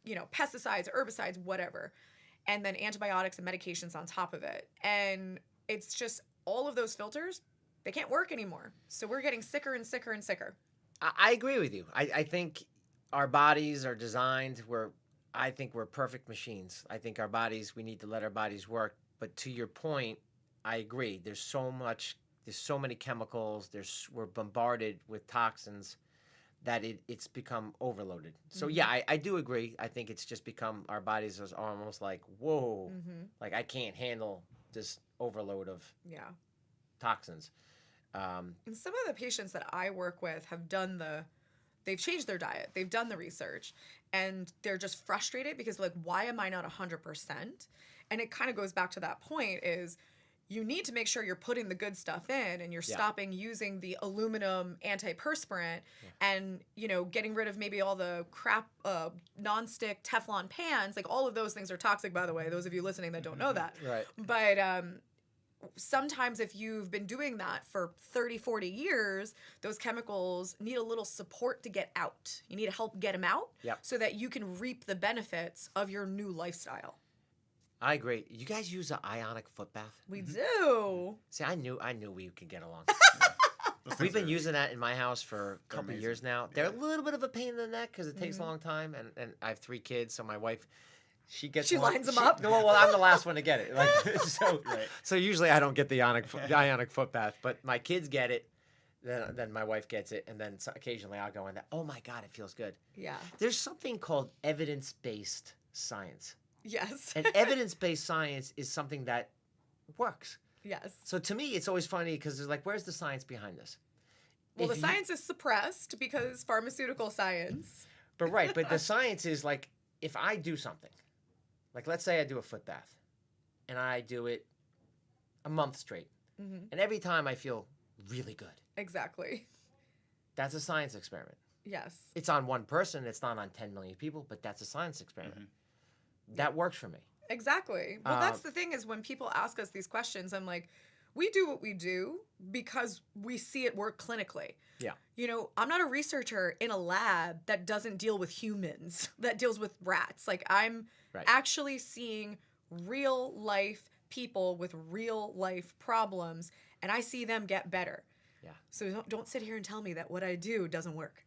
S2: you know, pesticides, herbicides, whatever. And then antibiotics and medications on top of it. And it's just all of those filters, they can't work anymore. So we're getting sicker and sicker and sicker.
S1: I agree with you. I think our bodies are designed I think we're perfect machines. I think our bodies, we need to let our bodies work. But to your point, I agree. There's so many chemicals. We're bombarded with toxins that it's become overloaded. So yeah, I do agree. I think it's just become our bodies are almost like, whoa, like I can't handle this overload of toxins.
S2: And some of the patients that I work with they've changed their diet, they've done the research, and they're just frustrated because like, why am I not 100%? And it kind of goes back to that point is, you need to make sure you're putting the good stuff in and you're stopping using the aluminum antiperspirant and, you know, getting rid of maybe all the crap nonstick Teflon pans. Like all of those things are toxic, by the way, those of you listening that don't know that.
S1: Right.
S2: But sometimes if you've been doing that for 30, 40 years, those chemicals need a little support to get out. You need to help get them out so that you can reap the benefits of your new lifestyle.
S1: I agree. You guys use an ionic foot bath?
S2: We do.
S1: See, I knew we could get along. We've been using that in my house for a couple of years now. They're a little bit of a pain in the neck because it takes a long time, and I have 3 kids, so my wife, she
S2: lines them up.
S1: No, well, I'm the last one to get it. Like, so usually I don't get the ionic foot bath, but my kids get it. Then my wife gets it, and then occasionally I'll go in there. Oh my God, it feels good.
S2: Yeah.
S1: There's something called evidence-based science.
S2: Yes.
S1: And evidence-based science is something that works.
S2: Yes.
S1: So to me, it's always funny because it's like, where's the science behind this?
S2: Well, the science is suppressed because pharmaceutical science.
S1: But the science is like, if I do something, like let's say I do a foot bath, and I do it a month straight, and every time I feel really good.
S2: Exactly.
S1: That's a science experiment.
S2: Yes.
S1: It's on one person. It's not on 10 million people, but that's a science experiment. That works for me.
S2: Exactly. Well, that's the thing is when people ask us these questions, I'm like, we do what we do because we see it work clinically.
S1: Yeah.
S2: You know, I'm not a researcher in a lab that doesn't deal with humans, that deals with rats. Like, I'm actually seeing real life people with real life problems, and I see them get better.
S1: Yeah.
S2: So don't sit here and tell me that what I do doesn't work.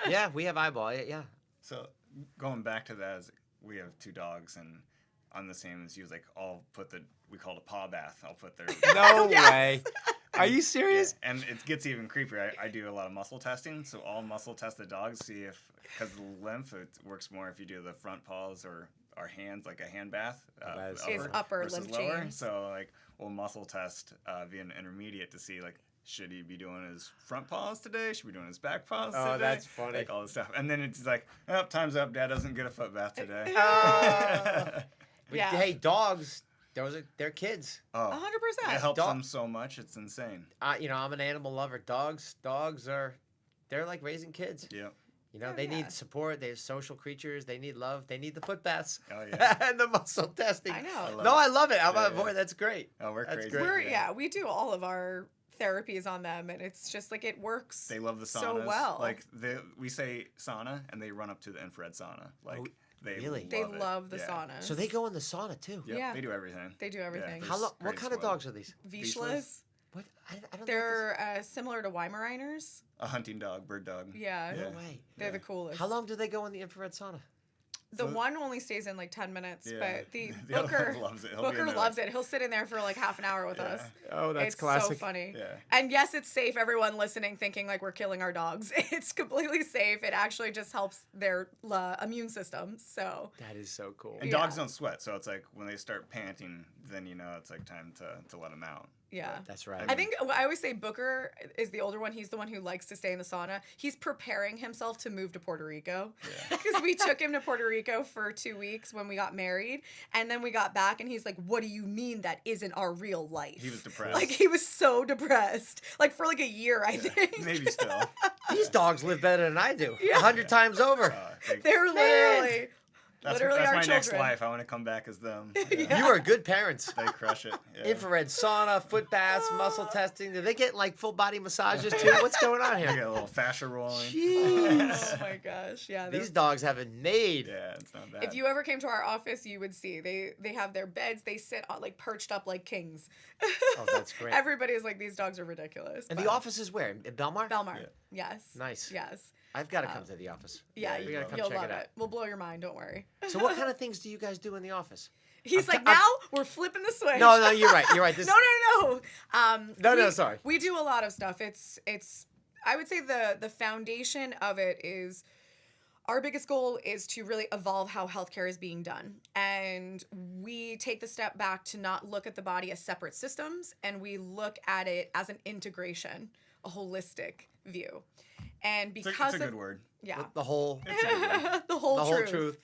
S1: Yeah, we have eyeball. Yeah.
S3: So going back to that, we have 2 dogs, and I'm the same as you. Like, we call it a paw bath. I'll put their...
S1: No way. Are you serious?
S3: Yeah, and it gets even creepier. I do a lot of muscle testing, so I'll muscle test the dogs, see if, because the lymph, it works more if you do the front paws or our hands, like a hand bath.
S2: Upper
S3: versus
S2: lymph
S3: lower.
S2: chains.
S3: So, like, we'll muscle test via an intermediate to see, like, should he be doing his front paws today? Should we be doing his back paws today?
S1: Oh, that's funny.
S3: Like, all this stuff. And then it's like, oh, time's up. Dad doesn't get a foot bath today.
S2: Yeah.
S1: Hey, dogs, they're kids.
S3: Oh,
S2: 100%.
S3: it helps them so much. It's insane.
S1: I'm an animal lover. Dogs they're like raising kids.
S3: Yeah.
S1: You know, they need support. They're social creatures. They need love. They need the foot baths.
S3: Oh, yeah.
S1: And the muscle testing.
S2: I know.
S1: I love it. Boy, that's great.
S3: Oh, we're crazy.
S1: Great.
S2: We do all of our therapies on them, and it's just like it works.
S3: They love the saunas.
S2: So well.
S3: Like we say sauna, and they run up to the infrared sauna. Like they
S1: really?
S3: love
S2: the sauna.
S1: So they go in the sauna too.
S3: Yep,
S2: Yeah.
S3: They do everything.
S2: They do everything.
S3: Yeah,
S1: What kind of dogs are these?
S2: Vizslas.
S1: What? I don't
S2: They're similar to Weimaraners.
S3: A hunting dog, bird dog.
S2: Yeah.
S1: No way.
S2: They're the coolest.
S1: How long do they go in the infrared sauna?
S2: The one only stays in like 10 minutes, but the
S3: other
S2: Booker
S3: one loves it.
S2: Booker loves it. He'll sit in there for like half an hour with us.
S1: Oh, that's
S2: it's
S1: classic.
S2: so funny.
S3: Yeah.
S2: And yes, it's safe. Everyone listening thinking like we're killing our dogs. It's completely safe. It actually just helps their immune system. So
S1: that is so cool.
S3: And dogs don't sweat, so it's like when they start panting, then you know it's like time to let them out.
S2: Yeah.
S1: That's right.
S2: I think I always say Booker is the older one. He's the one who likes to stay in the sauna. He's preparing himself to move to Puerto Rico because we took him to Puerto Rico for 2 weeks when we got married. And then we got back and he's like, what do you mean that isn't our real life?
S3: He was depressed.
S2: Like he was so depressed. Like for like a year, I think.
S3: Maybe still.
S1: These dogs live better than I do. 100 times over.
S2: They're literally...
S3: That's
S2: our
S3: my
S2: children.
S3: next life. I want to come back as them.
S1: You are good parents.
S3: They crush it. Yeah.
S1: Infrared sauna, foot baths, muscle testing. Do they get like full body massages too? What's going on
S3: They
S1: here?
S3: get a little fascia rolling.
S2: Oh my gosh. Yeah.
S1: These dogs have it made.
S3: Yeah, it's not bad.
S2: If you ever came to our office, you would see they have their beds. They sit on, like perched up like kings.
S1: Oh, that's great.
S2: Everybody's like, these dogs are ridiculous.
S1: And the office is where? In Belmar?
S2: Belmar. Yes.
S1: Nice.
S2: Yes.
S1: I've got to come to the office.
S2: Yeah,
S1: we gotta come
S2: you'll
S1: check
S2: love
S1: it out.
S2: it. We'll blow your mind. Don't worry.
S1: So what kind of things do you guys do in the office?
S2: He's like, now we're flipping the switch.
S1: No, you're right. You're right. This...
S2: No.
S1: No, sorry.
S2: We do a lot of stuff. It's. I would say the foundation of it is. Our biggest goal is to really evolve how healthcare is being done. And we take the step back to not look at the body as separate systems, and we look at it as an integration, a holistic view. And because
S3: it's a good word.
S2: Yeah.
S1: The whole
S2: the whole
S1: truth.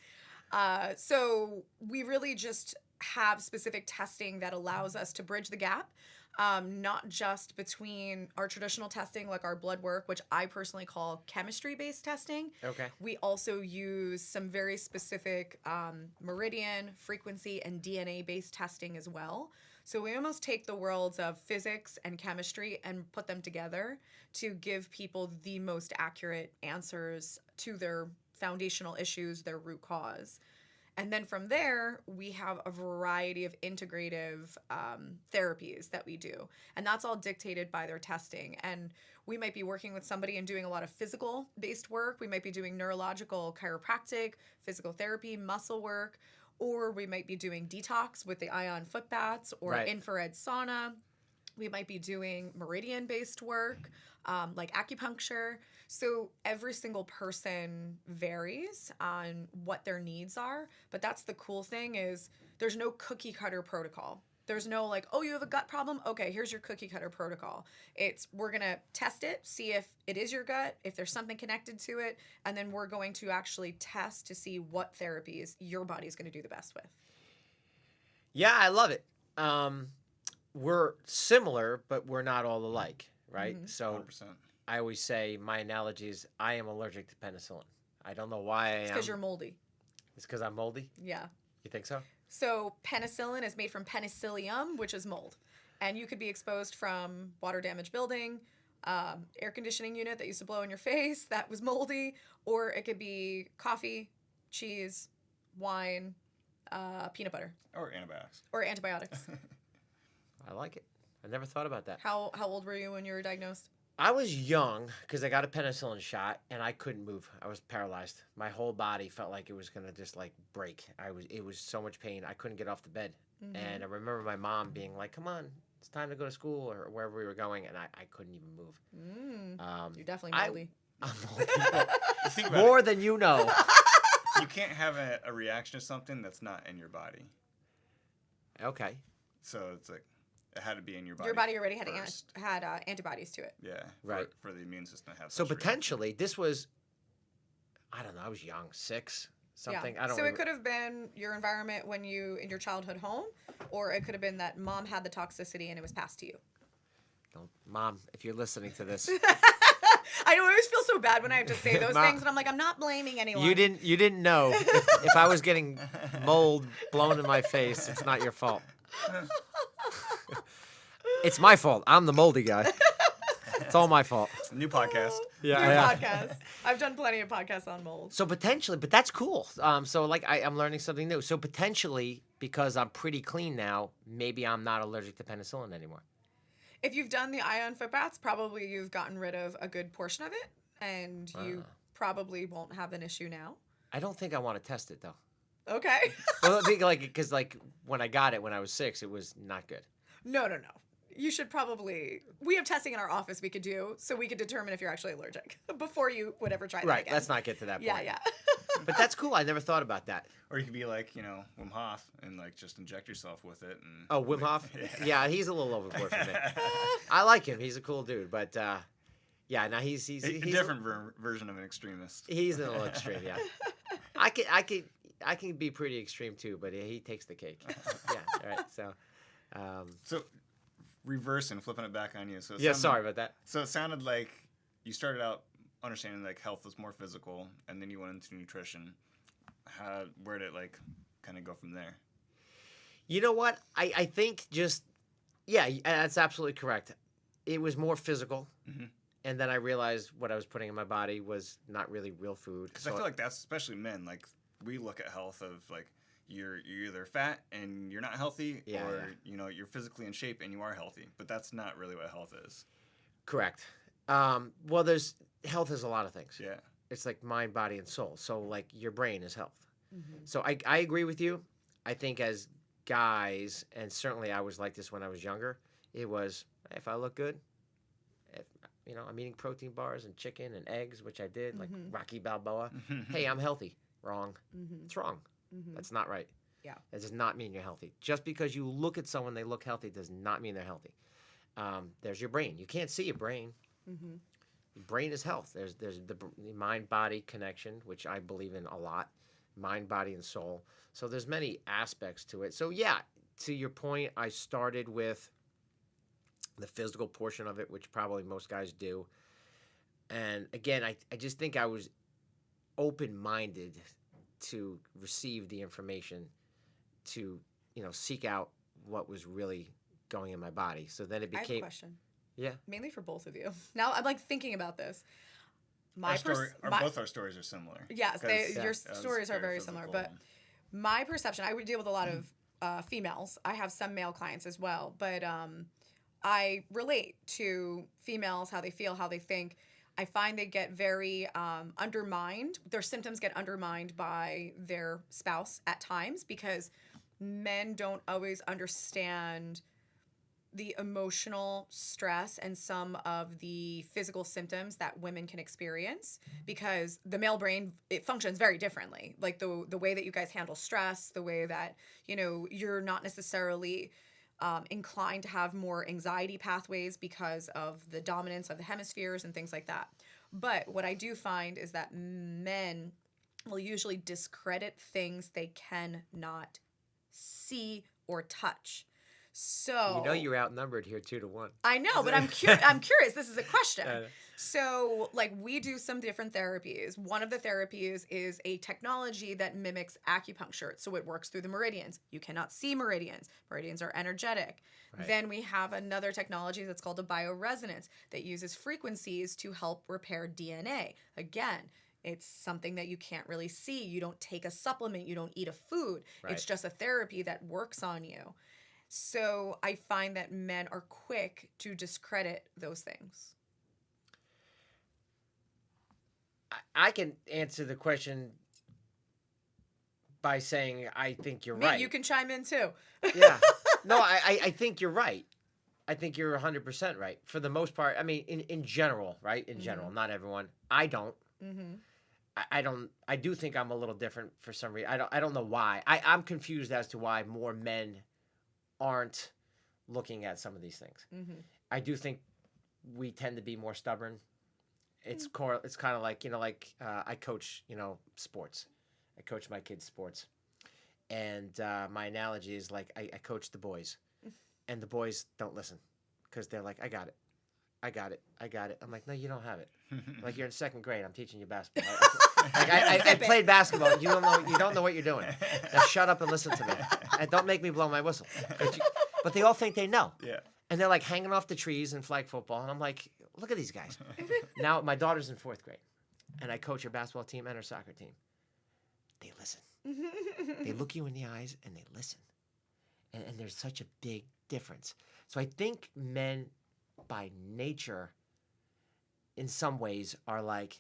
S2: So we really just have specific testing that allows us to bridge the gap not just between our traditional testing, like our blood work, which I personally call chemistry-based testing.
S1: Okay.
S2: We also use some very specific meridian, frequency, and DNA-based testing as well. So we almost take the worlds of physics and chemistry and put them together to give people the most accurate answers to their foundational issues, their root cause. And then from there, we have a variety of integrative therapies that we do. And that's all dictated by their testing. And we might be working with somebody and doing a lot of physical-based work. We might be doing neurological, chiropractic, physical therapy, muscle work. Or we might be doing detox with the ion foot baths or infrared sauna. We might be doing meridian-based work, like acupuncture. So every single person varies on what their needs are. But that's the cool thing is there's no cookie cutter protocol. There's no like, oh, you have a gut problem? Okay, here's your cookie cutter protocol. It's we're going to test it, see if it is your gut, if there's something connected to it, and then we're going to actually test to see what therapies your body's going to do the best with.
S1: Yeah, I love it. We're similar, but we're not all alike, right? So
S3: 100%.
S1: I always say my analogy is I am allergic to penicillin. I don't know why I am.
S2: It's because you're moldy.
S1: It's because I'm moldy?
S2: Yeah.
S1: You think so?
S2: So penicillin is made from penicillium, which is mold. And you could be exposed from water damaged building, air conditioning unit that used to blow in your face that was moldy, or it could be coffee, cheese, wine, peanut butter.
S3: Or antibiotics.
S2: Or antibiotics.
S1: I like it. I never thought about that.
S2: How old were you when you were diagnosed?
S1: I was young because I got a penicillin shot and I couldn't move. I was paralyzed. My whole body felt like it was gonna just like break. It was so much pain. I couldn't get off the bed.
S2: Mm-hmm.
S1: And I remember my mom being like, "Come on, it's time to go to school," or wherever we were going, and I couldn't even move.
S2: You're definitely moldy.
S1: I'm moldy.
S3: Think about
S1: More
S3: it.
S1: than you know.
S3: You can't have a reaction to something that's not in your body.
S1: Okay.
S3: So it's like it had to be in your body.
S2: Your body already had
S3: first.
S2: antibodies to it.
S3: Yeah.
S1: Right.
S3: For the immune system to have.
S1: So
S3: such a reaction.
S1: potentially this was, I don't know, I was young, 6, something.
S2: Yeah.
S1: I don't
S2: So
S1: know.
S2: it could have been your environment when you in your childhood home, or it could have been that mom had the toxicity and it was passed to you.
S1: Mom, if you're listening to this.
S2: I know I always feel so bad when I have to say those
S1: Mom,
S2: things, and I'm like, I'm not blaming anyone.
S1: You didn't know. If I was getting mold blown in my face, it's not your fault. It's my fault. I'm the moldy guy. It's all my fault.
S3: New podcast.
S2: New podcast. I've done plenty of podcasts on mold.
S1: So potentially, but that's cool. So like I'm learning something new. So potentially, because I'm pretty clean now, maybe I'm not allergic to penicillin anymore.
S2: If you've done the ion foot baths, probably you've gotten rid of a good portion of it, and you probably won't have an issue now.
S1: I don't think I want to test it though.
S2: Okay.
S1: Well, I think because when I got it when I was 6, it was not good.
S2: No. You should probably. We have testing in our office we could do, so we could determine if you're actually allergic before you would ever try that
S1: Right.
S2: again.
S1: Let's not get to that point.
S2: Yeah.
S1: But that's cool. I never thought about that.
S3: Or you could be like, Wim Hof and like just inject yourself with it. And
S1: Oh, Wim Hof?
S3: Yeah.
S1: He's a little overboard for me. I like him. He's a cool dude. But, yeah, now he's
S3: a different version of an extremist.
S1: He's a little extreme, yeah. I can be pretty extreme, too, but he takes the cake. Yeah, all right. So,
S3: reversing, flipping it back on you. So
S1: sorry about that.
S3: So it sounded like you started out understanding like health was more physical, and then you went into nutrition. Where did it like kind of go from there?
S1: You know what? I think that's absolutely correct. It was more physical, and then I realized what I was putting in my body was not really real food.
S3: Because I feel like that's especially men. Like we look at health of like you're either fat and you're not healthy, or you're physically in shape and you are healthy. But that's not really what health is.
S1: Correct. Well, health is a lot of things.
S3: Yeah.
S1: It's like mind, body, and soul. So like your brain is health. So I agree with you. I think as guys, and certainly I was like this when I was younger, it was, if I look good, if, I'm eating protein bars and chicken and eggs, which I did, like Rocky Balboa. Hey, I'm healthy. Wrong. It's wrong. That's not right.
S2: Yeah.
S1: That does not mean you're healthy. Just because you look at someone, they look healthy, does not mean they're healthy. There's your brain. You can't see your brain. Your brain is health. There's the mind-body connection, which I believe in a lot. Mind, body, and soul. So there's many aspects to it. So yeah, to your point, I started with the physical portion of it, which probably most guys do. And again, I just think I was open-minded to receive the information, to, seek out what was really going in my body. So then it became...
S2: I have a question.
S1: Yeah.
S2: Mainly for both of you. Now I'm like thinking about this.
S3: Both our stories are similar.
S2: Yes, your stories are very similar. But my perception, I would deal with a lot of females. I have some male clients as well. But I relate to females, how they feel, how they think. I find they get very undermined. Their symptoms get undermined by their spouse at times because men don't always understand the emotional stress and some of the physical symptoms that women can experience, because the male brain, it functions very differently. Like the way that you guys handle stress, the way that, you're not necessarily inclined to have more anxiety pathways because of the dominance of the hemispheres and things like that. But what I do find is that men will usually discredit things they cannot see or touch. So
S1: you're outnumbered here 2-1.
S2: I know, but I'm curious. This is a question. So, we do some different therapies. One of the therapies is a technology that mimics acupuncture. So it works through the meridians. You cannot see meridians. Meridians are energetic. Right. Then we have another technology that's called a bioresonance that uses frequencies to help repair DNA. Again, it's something that you can't really see. You don't take a supplement. You don't eat a food. Right. It's just a therapy that works on you. So I find that men are quick to discredit those things.
S1: I can answer the question by saying I think you're right.
S2: You can chime in too.
S1: Yeah. No, I think you're right. I think you're 100% right. For the most part, I mean, in general, right? In general, not everyone. I don't. Mm-hmm. I do think I'm a little different for some reason. I don't know why. I'm confused as to why more men aren't looking at some of these things. Mm-hmm. I do think we tend to be more stubborn. It's kind of like, I coach, sports. I coach my kids' sports. And my analogy is like I coach the boys. And the boys don't listen because they're like, I got it. I'm like, no, you don't have it. Like, you're in second grade. I'm teaching you basketball. I played basketball. You don't know what you're doing. Now shut up and listen to me. And don't make me blow my whistle. But they all think they know. Yeah. And they're like hanging off the trees in flag football. And I'm like, look at these guys. Now my daughter's in 4th grade. And I coach her basketball team and her soccer team. They listen. They look you in the eyes and they listen. And there's such a big difference. So I think men by nature in some ways are like,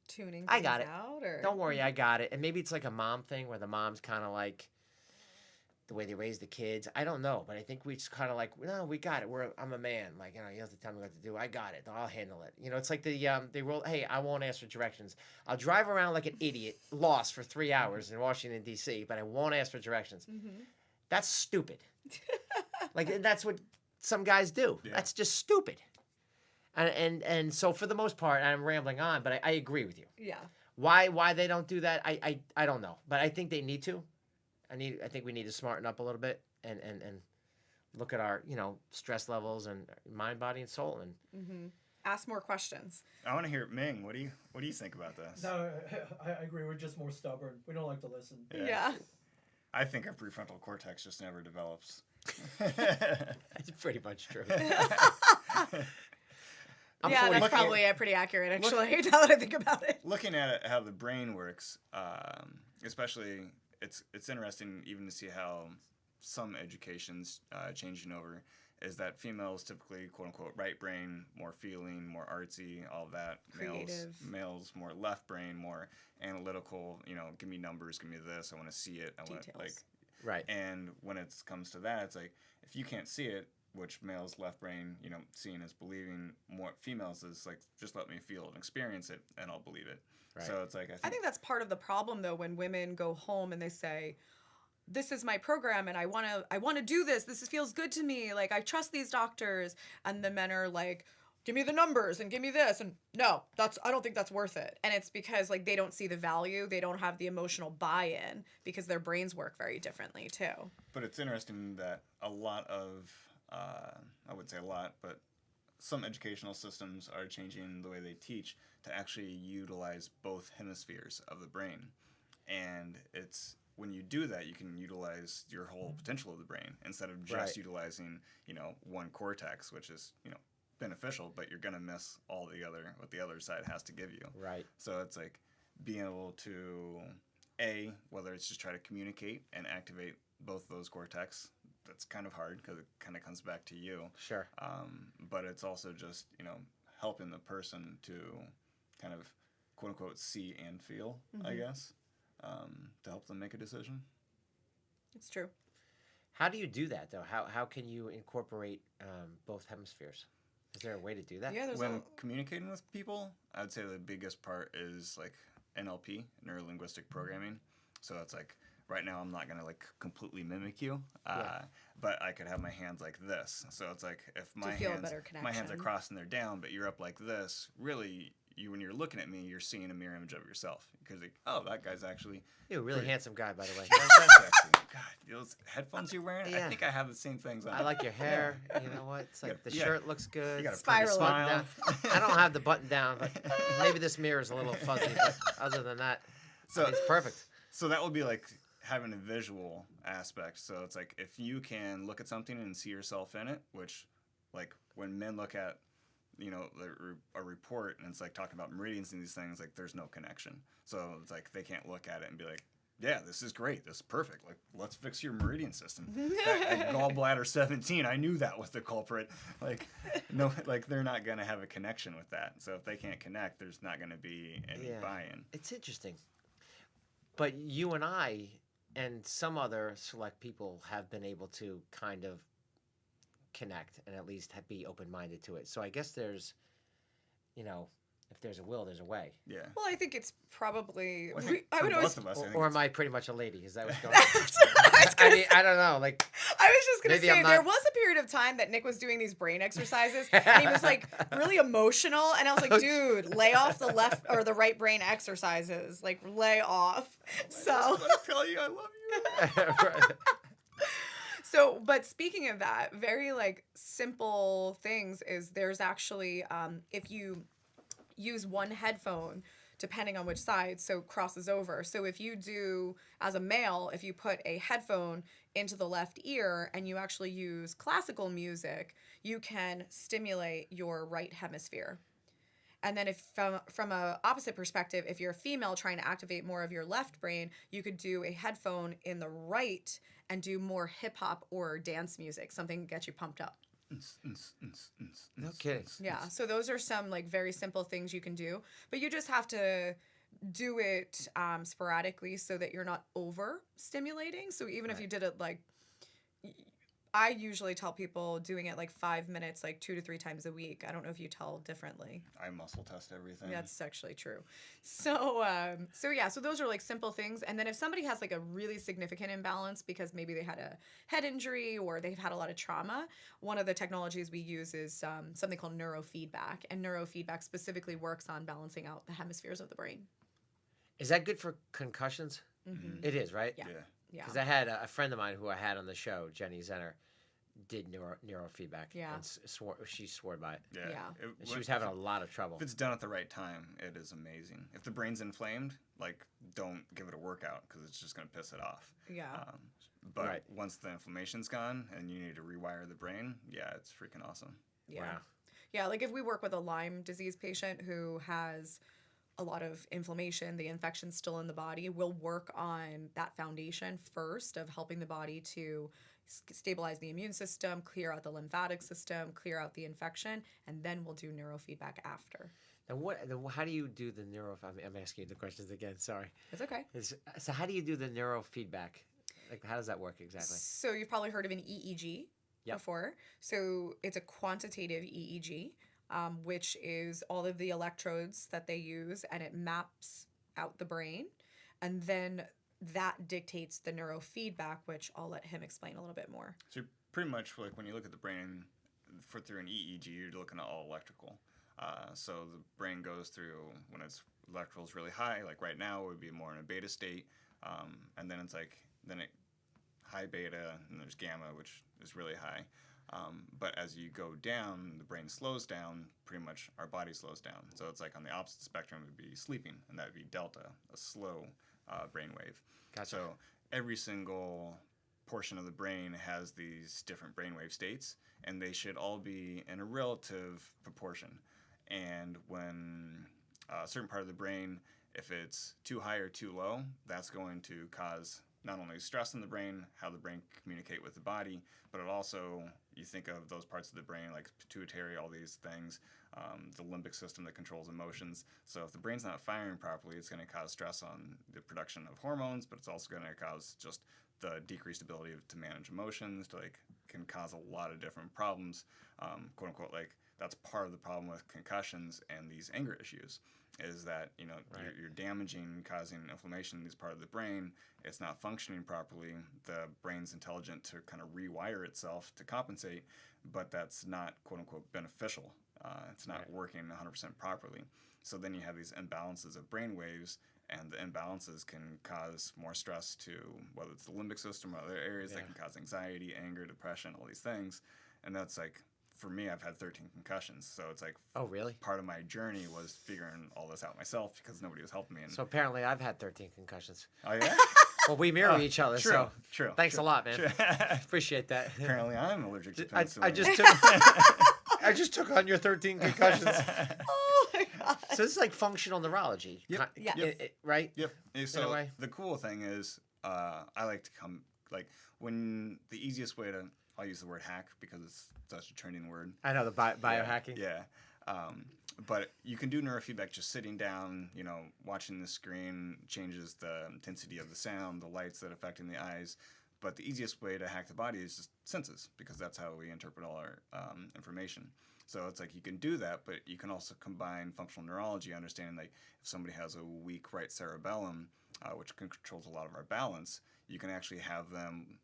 S2: tuning
S1: I got it.
S2: Out, or...
S1: Don't worry, I got it. And maybe it's like a mom thing where the mom's kind of like the way they raise the kids. I don't know, but I think we just kind of like, no, we got it. I'm a man. Like, you have to tell me what to do. I got it. I'll handle it. It's like they roll. Hey, I won't ask for directions. I'll drive around like an idiot, lost for 3 hours in Washington D.C., but I won't ask for directions. Mm-hmm. That's stupid. Like, that's what some guys do. Yeah. That's just stupid. And so for the most part, I'm rambling on, but I agree with you.
S2: Yeah.
S1: Why they don't do that, I don't know. But I think they need to. I think we need to smarten up a little bit and look at our, stress levels and mind, body, and soul. And
S2: ask more questions.
S3: I want to hear Ming. What do you think about this?
S4: No, I agree. We're just more stubborn. We don't like to listen.
S2: Yeah.
S3: I think our prefrontal cortex just never develops.
S1: That's pretty much true.
S2: That's probably pretty accurate, actually, now that I think about it.
S3: Looking at it, how the brain works, especially, it's interesting even to see how some education's changing over, is that females typically, quote-unquote, right brain, more feeling, more artsy, all that.
S2: Creative.
S3: Males more left brain, more analytical, give me numbers, give me this, I want to see it.
S1: Right.
S3: And when it comes to that, it's like, if you can't see it, which males left brain, seeing is believing, more females is like, just let me feel and experience it and I'll believe it. Right. So it's like,
S2: I think that's part of the problem though, when women go home and they say, this is my program and I want to do this. This feels good to me. Like, I trust these doctors. And the men are like, give me the numbers and give me this. And no, I don't think that's worth it. And it's because like they don't see the value. They don't have the emotional buy-in because their brains work very differently too.
S3: But it's interesting that a lot of I would say a lot, but some educational systems are changing the way they teach to actually utilize both hemispheres of the brain. And it's when you do that, you can utilize your whole potential of the brain instead of just utilizing, one cortex, which is, beneficial, but you're going to miss all what the other side has to give you.
S1: Right.
S3: So it's like being able to, whether it's just try to communicate and activate both those cortex. That's kind of hard because it kind of comes back to you.
S1: Sure.
S3: But it's also just, helping the person to kind of, quote unquote, see and feel, I guess, to help them make a decision.
S2: It's true.
S1: How do you do that, though? How can you incorporate both hemispheres? Is there a way to do that?
S2: Yeah,
S3: when communicating with people, I would say the biggest part is like NLP, neuro-linguistic programming. So it's like, right now I'm not going to like completely mimic you, but I could have my hands like this. So it's like if my hands are crossed and they're down, but you're up like this, really, when you're looking at me, you're seeing a mirror image of yourself. Because, that guy's actually...
S1: You're a really handsome guy, by the way.
S3: God, those headphones you're wearing, I think I have the same things on.
S1: I like your hair. You know what? It's like the shirt looks good.
S3: You got a
S2: Spiral
S3: smile.
S1: Down. I don't have the button down, but maybe this mirror is a little fuzzy. But other than that, it's perfect.
S3: So that would be like having a visual aspect. So it's like if you can look at something and see yourself in it, which like when men look at a report and it's like talking about meridians and these things, like there's no connection. So it's like they can't look at it and be like, yeah, this is great, this is perfect, like let's fix your meridian system. That gallbladder 17, I knew that was the culprit. Like no, like they're not gonna have a connection with that. So if they can't connect, there's not gonna be any buy-in.
S1: It's interesting. But you and I and some other select people have been able to kind of connect and at least be open-minded to it. So I guess there's, if there's a will, there's a way.
S3: Yeah.
S2: Well, I think it's probably...
S3: I would always...
S1: Or am I pretty much a lady? Is that what's going
S2: on?
S1: I don't know. Like,
S2: I was just going to say,
S1: not...
S2: there was a period of time that Nick was doing these brain exercises, and he was, like, really emotional, and I was like, dude, lay off the left or the right brain exercises. Like, lay off. So...
S3: I just want to tell you I love you.
S1: Right.
S2: So, but speaking of that, very, like, simple things is there's actually, if you use one headphone, depending on which side, so crosses over. So if you do, as a male, if you put a headphone into the left ear and you actually use classical music, you can stimulate your right hemisphere. And then if from a opposite perspective, if you're a female trying to activate more of your left brain, you could do a headphone in the right and do more hip hop or dance music, something to get you pumped up.
S1: No kidding.
S2: Yeah, so those are some like very simple things you can do, but you just have to do it sporadically so that you're not overstimulating. So even if you did it like, I usually tell people doing it like 5 minutes, like 2 to 3 times a week. I don't know if you tell differently.
S3: I muscle test everything.
S2: That's actually true. So so those are like simple things. And then if somebody has like a really significant imbalance because maybe they had a head injury or they've had a lot of trauma, one of the technologies we use is something called neurofeedback. And neurofeedback specifically works on balancing out the hemispheres of the brain.
S1: Is that good for concussions?
S2: Mm-hmm.
S1: It is, right?
S2: Yeah.
S1: Because I had a friend of mine who I had on the show, Jenny Zenner, did neurofeedback.
S2: Yeah.
S1: And she swore by it.
S2: Yeah.
S1: And she was having a lot of trouble.
S3: If it's done at the right time, it is amazing. If the brain's inflamed, like, don't give it a workout because it's just going to piss it off.
S2: Yeah.
S3: But once the inflammation's gone and you need to rewire the brain, it's freaking awesome.
S2: Yeah.
S1: Wow.
S2: Yeah, like if we work with a Lyme disease patient who has a lot of inflammation, the infection's still in the body, we'll work on that foundation first of helping the body to stabilize the immune system, clear out the lymphatic system, clear out the infection, and then we'll do neurofeedback after.
S1: And how do you do the I'm asking you the questions again, sorry.
S2: It's okay.
S1: So how do you do the neurofeedback? Like, how does that work exactly?
S2: So you've probably heard of an EEG before. So it's a quantitative EEG. Which is all of the electrodes that they use, and it maps out the brain. And then that dictates the neurofeedback, which I'll let him explain a little bit more.
S3: So pretty much like when you look at the brain through an EEG, you're looking at all electrical. So the brain goes through, when its electrical's really high, like right now it would be more in a beta state. And then it's like, high beta, and there's gamma, which is really high. But as you go down, the brain slows down, pretty much our body slows down. So it's like on the opposite spectrum would be sleeping, and that would be delta, a slow brainwave.
S1: Gotcha.
S3: So every single portion of the brain has these different brainwave states, and they should all be in a relative proportion. And when a certain part of the brain, if it's too high or too low, that's going to cause not only stress in the brain, how the brain can communicate with the body, but it also, you think of those parts of the brain like pituitary, all these things, the limbic system that controls emotions. So if the brain's not firing properly, it's going to cause stress on the production of hormones, but it's also going to cause just the decreased ability to manage emotions, can cause a lot of different problems, quote unquote, that's part of the problem with concussions and these anger issues, is that, you're damaging, causing inflammation in this part of the brain. It's not functioning properly. The brain's intelligent to kind of rewire itself to compensate, but that's not, quote unquote, beneficial. It's not working 100% properly. So then you have these imbalances of brain waves, and the imbalances can cause more stress to whether it's the limbic system or other areas that can cause anxiety, anger, depression, all these things. And that's for me, I've had 13 concussions. So it's
S1: oh, really?
S3: Part of my journey was figuring all this out myself because nobody was helping me.
S1: So apparently I've had 13 concussions.
S3: Oh, yeah?
S1: Well, we mirror each other, so
S3: true.
S1: Thanks a lot, man. Appreciate that.
S3: Apparently I'm allergic to penicillin.
S1: I just took on your 13 concussions.
S2: Oh my God.
S1: So this is like functional neurology,
S3: Yep.
S2: Yes.
S1: right?
S3: Yep. So
S1: In a way.
S3: the cool thing is, I like to when the easiest way to, I'll use the word hack because it's such a trending word.
S1: I know the biohacking.
S3: Yeah. But you can do neurofeedback just sitting down, watching the screen changes the intensity of the sound, the lights that are affecting the eyes. But the easiest way to hack the body is just senses, because that's how we interpret all our information. So it's you can do that, but you can also combine functional neurology, understanding if somebody has a weak right cerebellum, which controls a lot of our balance, you can actually have them,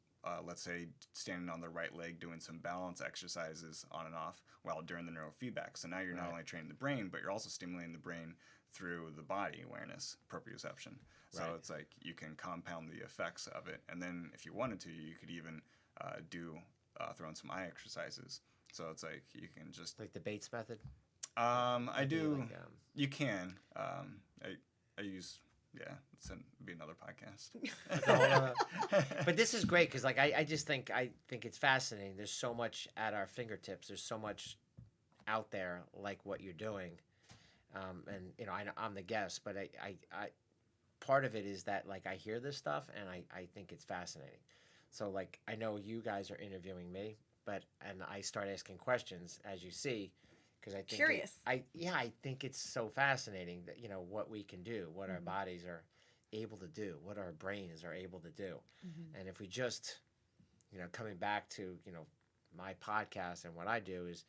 S3: let's say, standing on their right leg doing some balance exercises on and off while during the neurofeedback. So now you're not only training the brain, but you're also stimulating the brain through the body awareness, proprioception. So it's you can compound the effects of it. And then if you wanted to, you could even throw in some eye exercises. So it's you can just...
S1: Like the Bates method?
S3: I do... you can. I use... Yeah, it's be another podcast.
S1: But this is great because I think it's fascinating. There's so much at our fingertips. There's so much out there like what you're doing. And I'm the guest, but I part of it is that I hear this stuff and I think it's fascinating. So I know you guys are interviewing me, and I start asking questions as you see, because I think
S2: Curious.
S1: I think it's so fascinating that what we can do, what our bodies are able to do, what our brains are able to do, and if we just coming back to my podcast and what I do is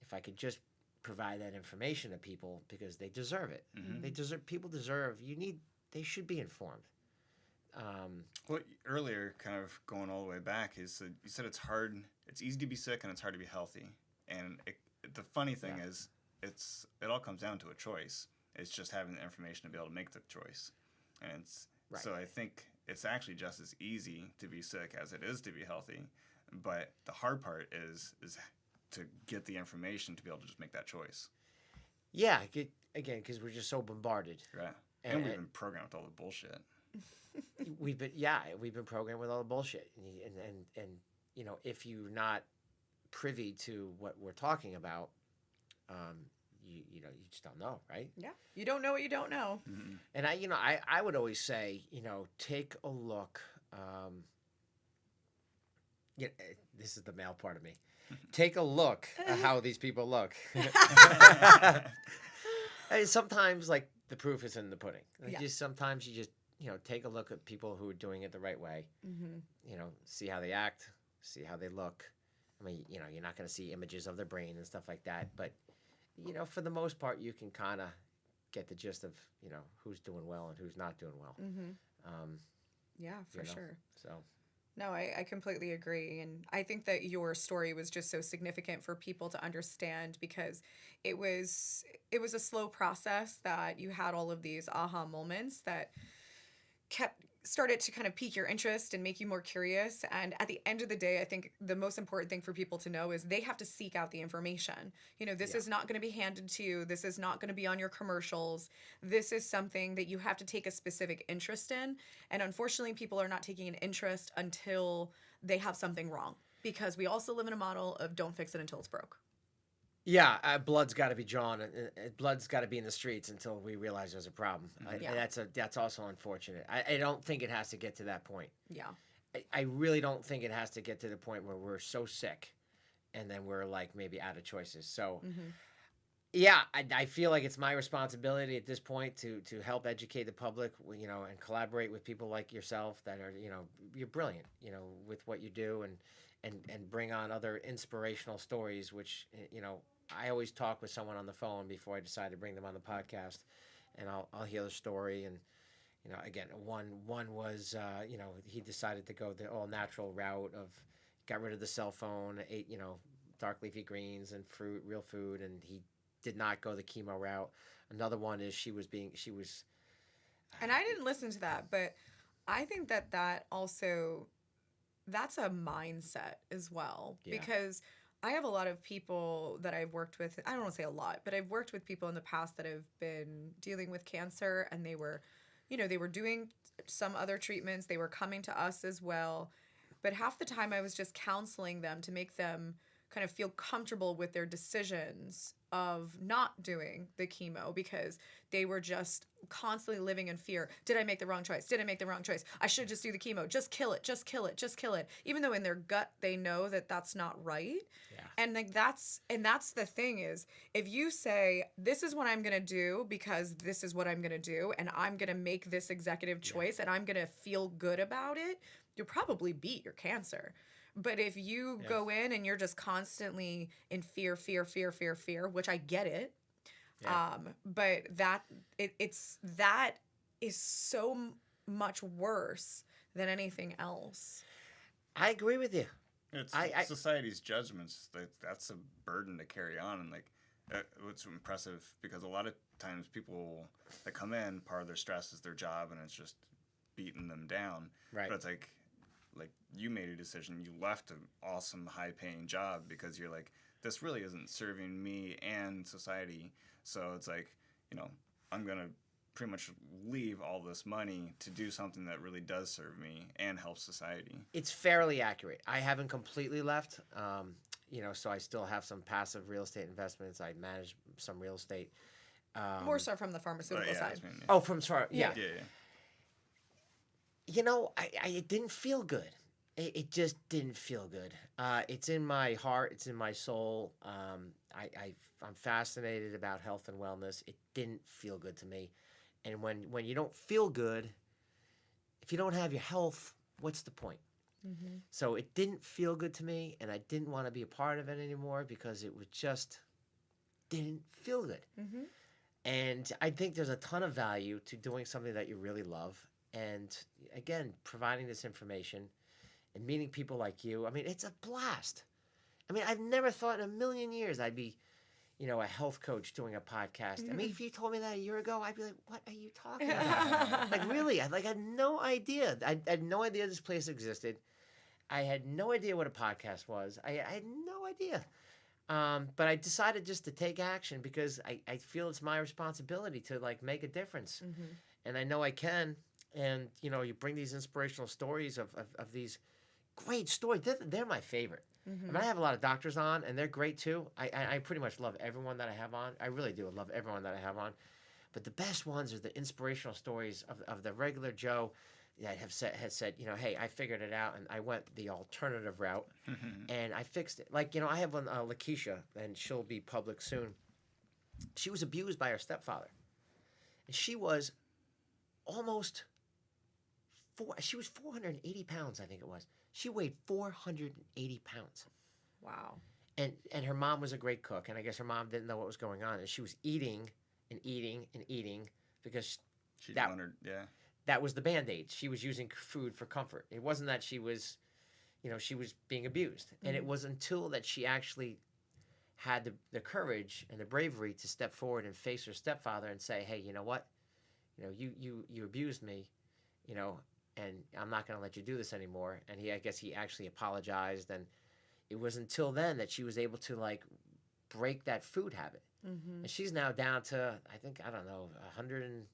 S1: if I could just provide that information to people because they deserve it. People deserve. They should be informed.
S3: Well, earlier, kind of going all the way back, is you said it's hard. It's easy to be sick and it's hard to be healthy. And the funny thing is, it all comes down to a choice. It's just having the information to be able to make the choice. And so I think it's actually just as easy to be sick as it is to be healthy. But the hard part is to get the information to be able to just make that choice.
S1: Yeah, again, because we're just so bombarded.
S3: Right. And we've been programmed with all the bullshit.
S1: We've been programmed with all the bullshit, and if you're not privy to what we're talking about, you just don't know, right?
S2: Yeah, you don't know what you don't know.
S3: Mm-hmm.
S1: And I would always say, take a look. This is the male part of me. Take a look at how these people look. And sometimes the proof is in the pudding. Sometimes you just take a look at people who are doing it the right way. See how they act, see how they look. I mean, you're not going to see images of their brain and stuff like that, but for the most part, you can kind of get the gist of who's doing well and who's not doing well.
S2: Yeah, for sure.
S1: So.
S2: No, I completely agree. And I think that your story was just so significant for people to understand because it was a slow process that you had all of these aha moments that kept started to kind of pique your interest and make you more curious. And at the end of the day, I think the most important thing for people to know is they have to seek out the information. This is not going to be handed to you. This is not going to be on your commercials. This is something that you have to take a specific interest in. And unfortunately, people are not taking an interest until they have something wrong, because we also live in a model of don't fix it until it's broke.
S1: Yeah, blood's got to be drawn. Blood's got to be in the streets until we realize there's a problem. That's also unfortunate. I don't think it has to get to that point.
S2: Yeah.
S1: I really don't think it has to get to the point where we're so sick, and then we're like maybe out of choices. So, yeah, I feel like it's my responsibility at this point to help educate the public, and collaborate with people like yourself that are, you're brilliant, with what you do, and bring on other inspirational stories, which, I always talk with someone on the phone before I decide to bring them on the podcast, and I'll hear the story. And, again, one was, he decided to go the all natural route of got rid of the cell phone, ate, dark leafy greens and fruit, real food. And he did not go the chemo route. Another one is she was,
S2: and I didn't listen to that, but I think that also, that's a mindset as well, because I have a lot of people that I've worked with. I don't want to say a lot, but I've worked with people in the past that have been dealing with cancer, and they were doing some other treatments. They were coming to us as well. But half the time I was just counseling them to make them kind of feel comfortable with their decisions of not doing the chemo, because they were just constantly living in fear. Did I make the wrong choice? Did I make the wrong choice? I should just do the chemo. Just kill it. Just kill it. Just kill it. Even though in their gut they know that that's not right. Yeah. And that's the thing is, if you say, this is what I'm going to do because this is what I'm going to do, and I'm going to make this executive choice, and I'm going to feel good about it, you'll probably beat your cancer. But if you go in and you're just constantly in fear, which I get it, but that is so much worse than anything else.
S1: I agree with you.
S3: It's society's judgments. That's a burden to carry on, and what's impressive, because a lot of times people that come in, part of their stress is their job, and it's just beating them down.
S1: Right.
S3: But it's like you made a decision. You left an awesome, high-paying job because you're like, this really isn't serving me and society. So it's like, I'm going to pretty much leave all this money to do something that really does serve me and help society.
S1: It's fairly accurate. I haven't completely left, so I still have some passive real estate investments. I manage some real estate.
S2: More so from the pharmaceutical side.
S1: Oh, from sorry. Yeah. It didn't feel good. It just didn't feel good. It's in my heart. It's in my soul. I'm fascinated about health and wellness. It didn't feel good to me. And when you don't feel good, if you don't have your health, what's the point? Mm-hmm. So it didn't feel good to me, and I didn't want to be a part of it anymore because it was just didn't feel good. Mm-hmm. And I think there's a ton of value to doing something that you really love. And again, providing this information and meeting people like you. I mean, it's a blast. I mean, I've never thought in a million years I'd be, a health coach doing a podcast. I mean, if you told me that a year ago, I'd be like, what are you talking about? Really, I had no idea. I had no idea this place existed. I had no idea what a podcast was. I had no idea. But I decided just to take action because I feel it's my responsibility to make a difference. Mm-hmm. And I know I can. And, you bring these inspirational stories of these great stories. They're my favorite. Mm-hmm. I mean, I have a lot of doctors on, and they're great too. I pretty much love everyone that I have on. I really do. I love everyone that I have on. But the best ones are the inspirational stories of the regular Joe that has said, hey, I figured it out, and I went the alternative route, and I fixed it. I have one, Lakeisha, and she'll be public soon. She was abused by her stepfather. And she was almost... she was 480 pounds, I think it was. She weighed 480 pounds.
S2: Wow.
S1: And her mom was a great cook, and I guess her mom didn't know what was going on, and she was eating and eating and eating because that was the Band-Aid. She was using food for comfort. It wasn't that she was, she was being abused. Mm-hmm. And it was until that she actually had the courage and the bravery to step forward and face her stepfather and say, hey, you know what? You abused me, and I'm not going to let you do this anymore. And I guess he actually apologized. And it was until then that she was able to like break that food habit. And she's now down to, I think, I don't know, 100 and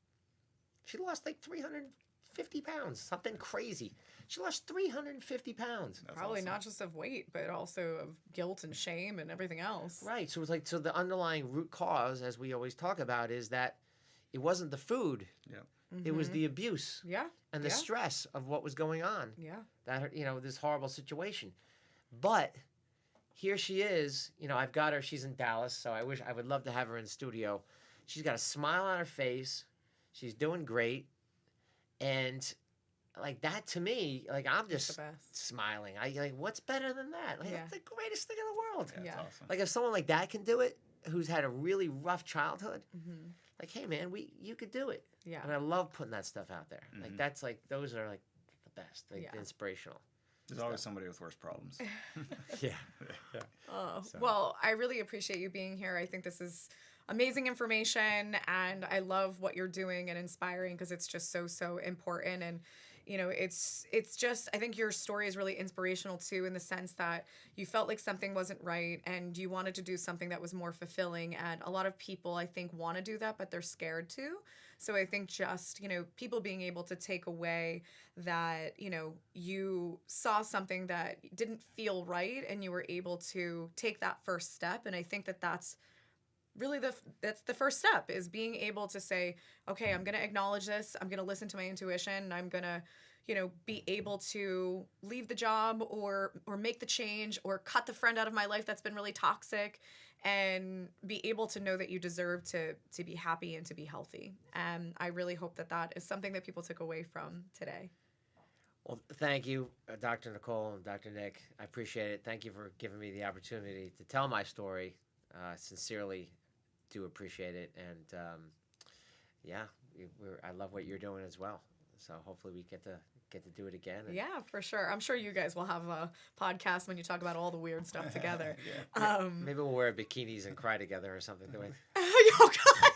S1: she lost like 350 pounds, something crazy. She lost 350 pounds.
S3: That's
S2: Probably
S3: awesome.
S2: not just of weight, but also of guilt and shame and everything else.
S1: Right. So it was like, so the underlying root cause, as we always talk about, is that it wasn't the food.
S3: Yeah.
S1: It was the abuse
S2: Yeah.
S1: and the stress of what was going on.
S2: Yeah.
S1: That, you know, this horrible situation. But here she is, you know, I've got her, she's in Dallas, so I would love to have her in the studio. She's got a smile on her face. She's doing great. And like that to me, like I'm just
S2: the best.
S1: smiling. I like, what's better than that? Like,
S2: Yeah.
S1: That's the greatest thing in the world.
S3: Yeah,
S2: Yeah.
S3: That's awesome.
S1: Like if someone like that can do it, who's had a really rough childhood, like, hey man, you could do it.
S2: Yeah.
S1: And I love putting that stuff out there. Like that's like those are like the best, like
S2: Yeah.
S1: inspirational.
S3: There's always somebody with worse problems.
S1: Yeah.
S2: Oh,
S1: So-
S2: well, I really appreciate you being here. I think this is amazing information, and I love what you're doing and inspiring because it's just so important. And you know, it's just, I think your story is really inspirational too, in the sense that you felt like something wasn't right and you wanted to do something that was more fulfilling. And a lot of people, I think, want to do that, but they're scared to. So I think just, you know, people being able to take away that, you know, you saw something that didn't feel right and you were able to take that first step. And I think that that's really that's the first step, is being able to say, okay, I'm going to acknowledge this. I'm going to listen to my intuition. And I'm going to, you know, be able to leave the job or make the change or cut the friend out of my life that's been really toxic, and be able to know that you deserve to be happy and to be healthy. And I really hope that that is something that people took away from today.
S1: Well, thank you, Dr. Nicole and Dr. Nick. I appreciate it. Thank you for giving me the opportunity to tell my story. Sincerely do appreciate it. And yeah, I love what you're doing as well. So hopefully we get to do it again. And
S2: Yeah, for sure. I'm sure you guys will have a podcast when you talk about all the weird stuff together.
S1: maybe we'll wear bikinis and cry together or something.
S2: Oh, God.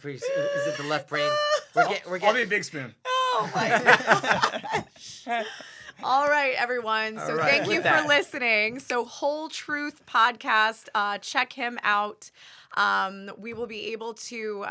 S1: Is it the left brain? We're
S3: I'll be
S1: getting
S3: a big spoon.
S2: Oh, my gosh. All right, everyone. So
S1: All right,
S2: thank
S1: with
S2: you
S1: that.
S2: for listening. So Hol-Truth Podcast, check him out. We will be able to,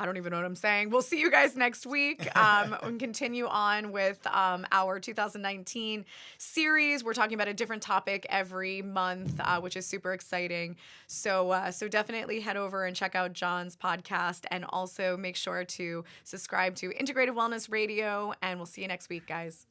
S2: I don't even know what I'm saying. We'll see you guys next week and continue on with our 2019 series. We're talking about a different topic every month, which is super exciting. So definitely head over and check out Jon's podcast, and also make sure to subscribe to Integrative Wellness Radio, and we'll see you next week, guys.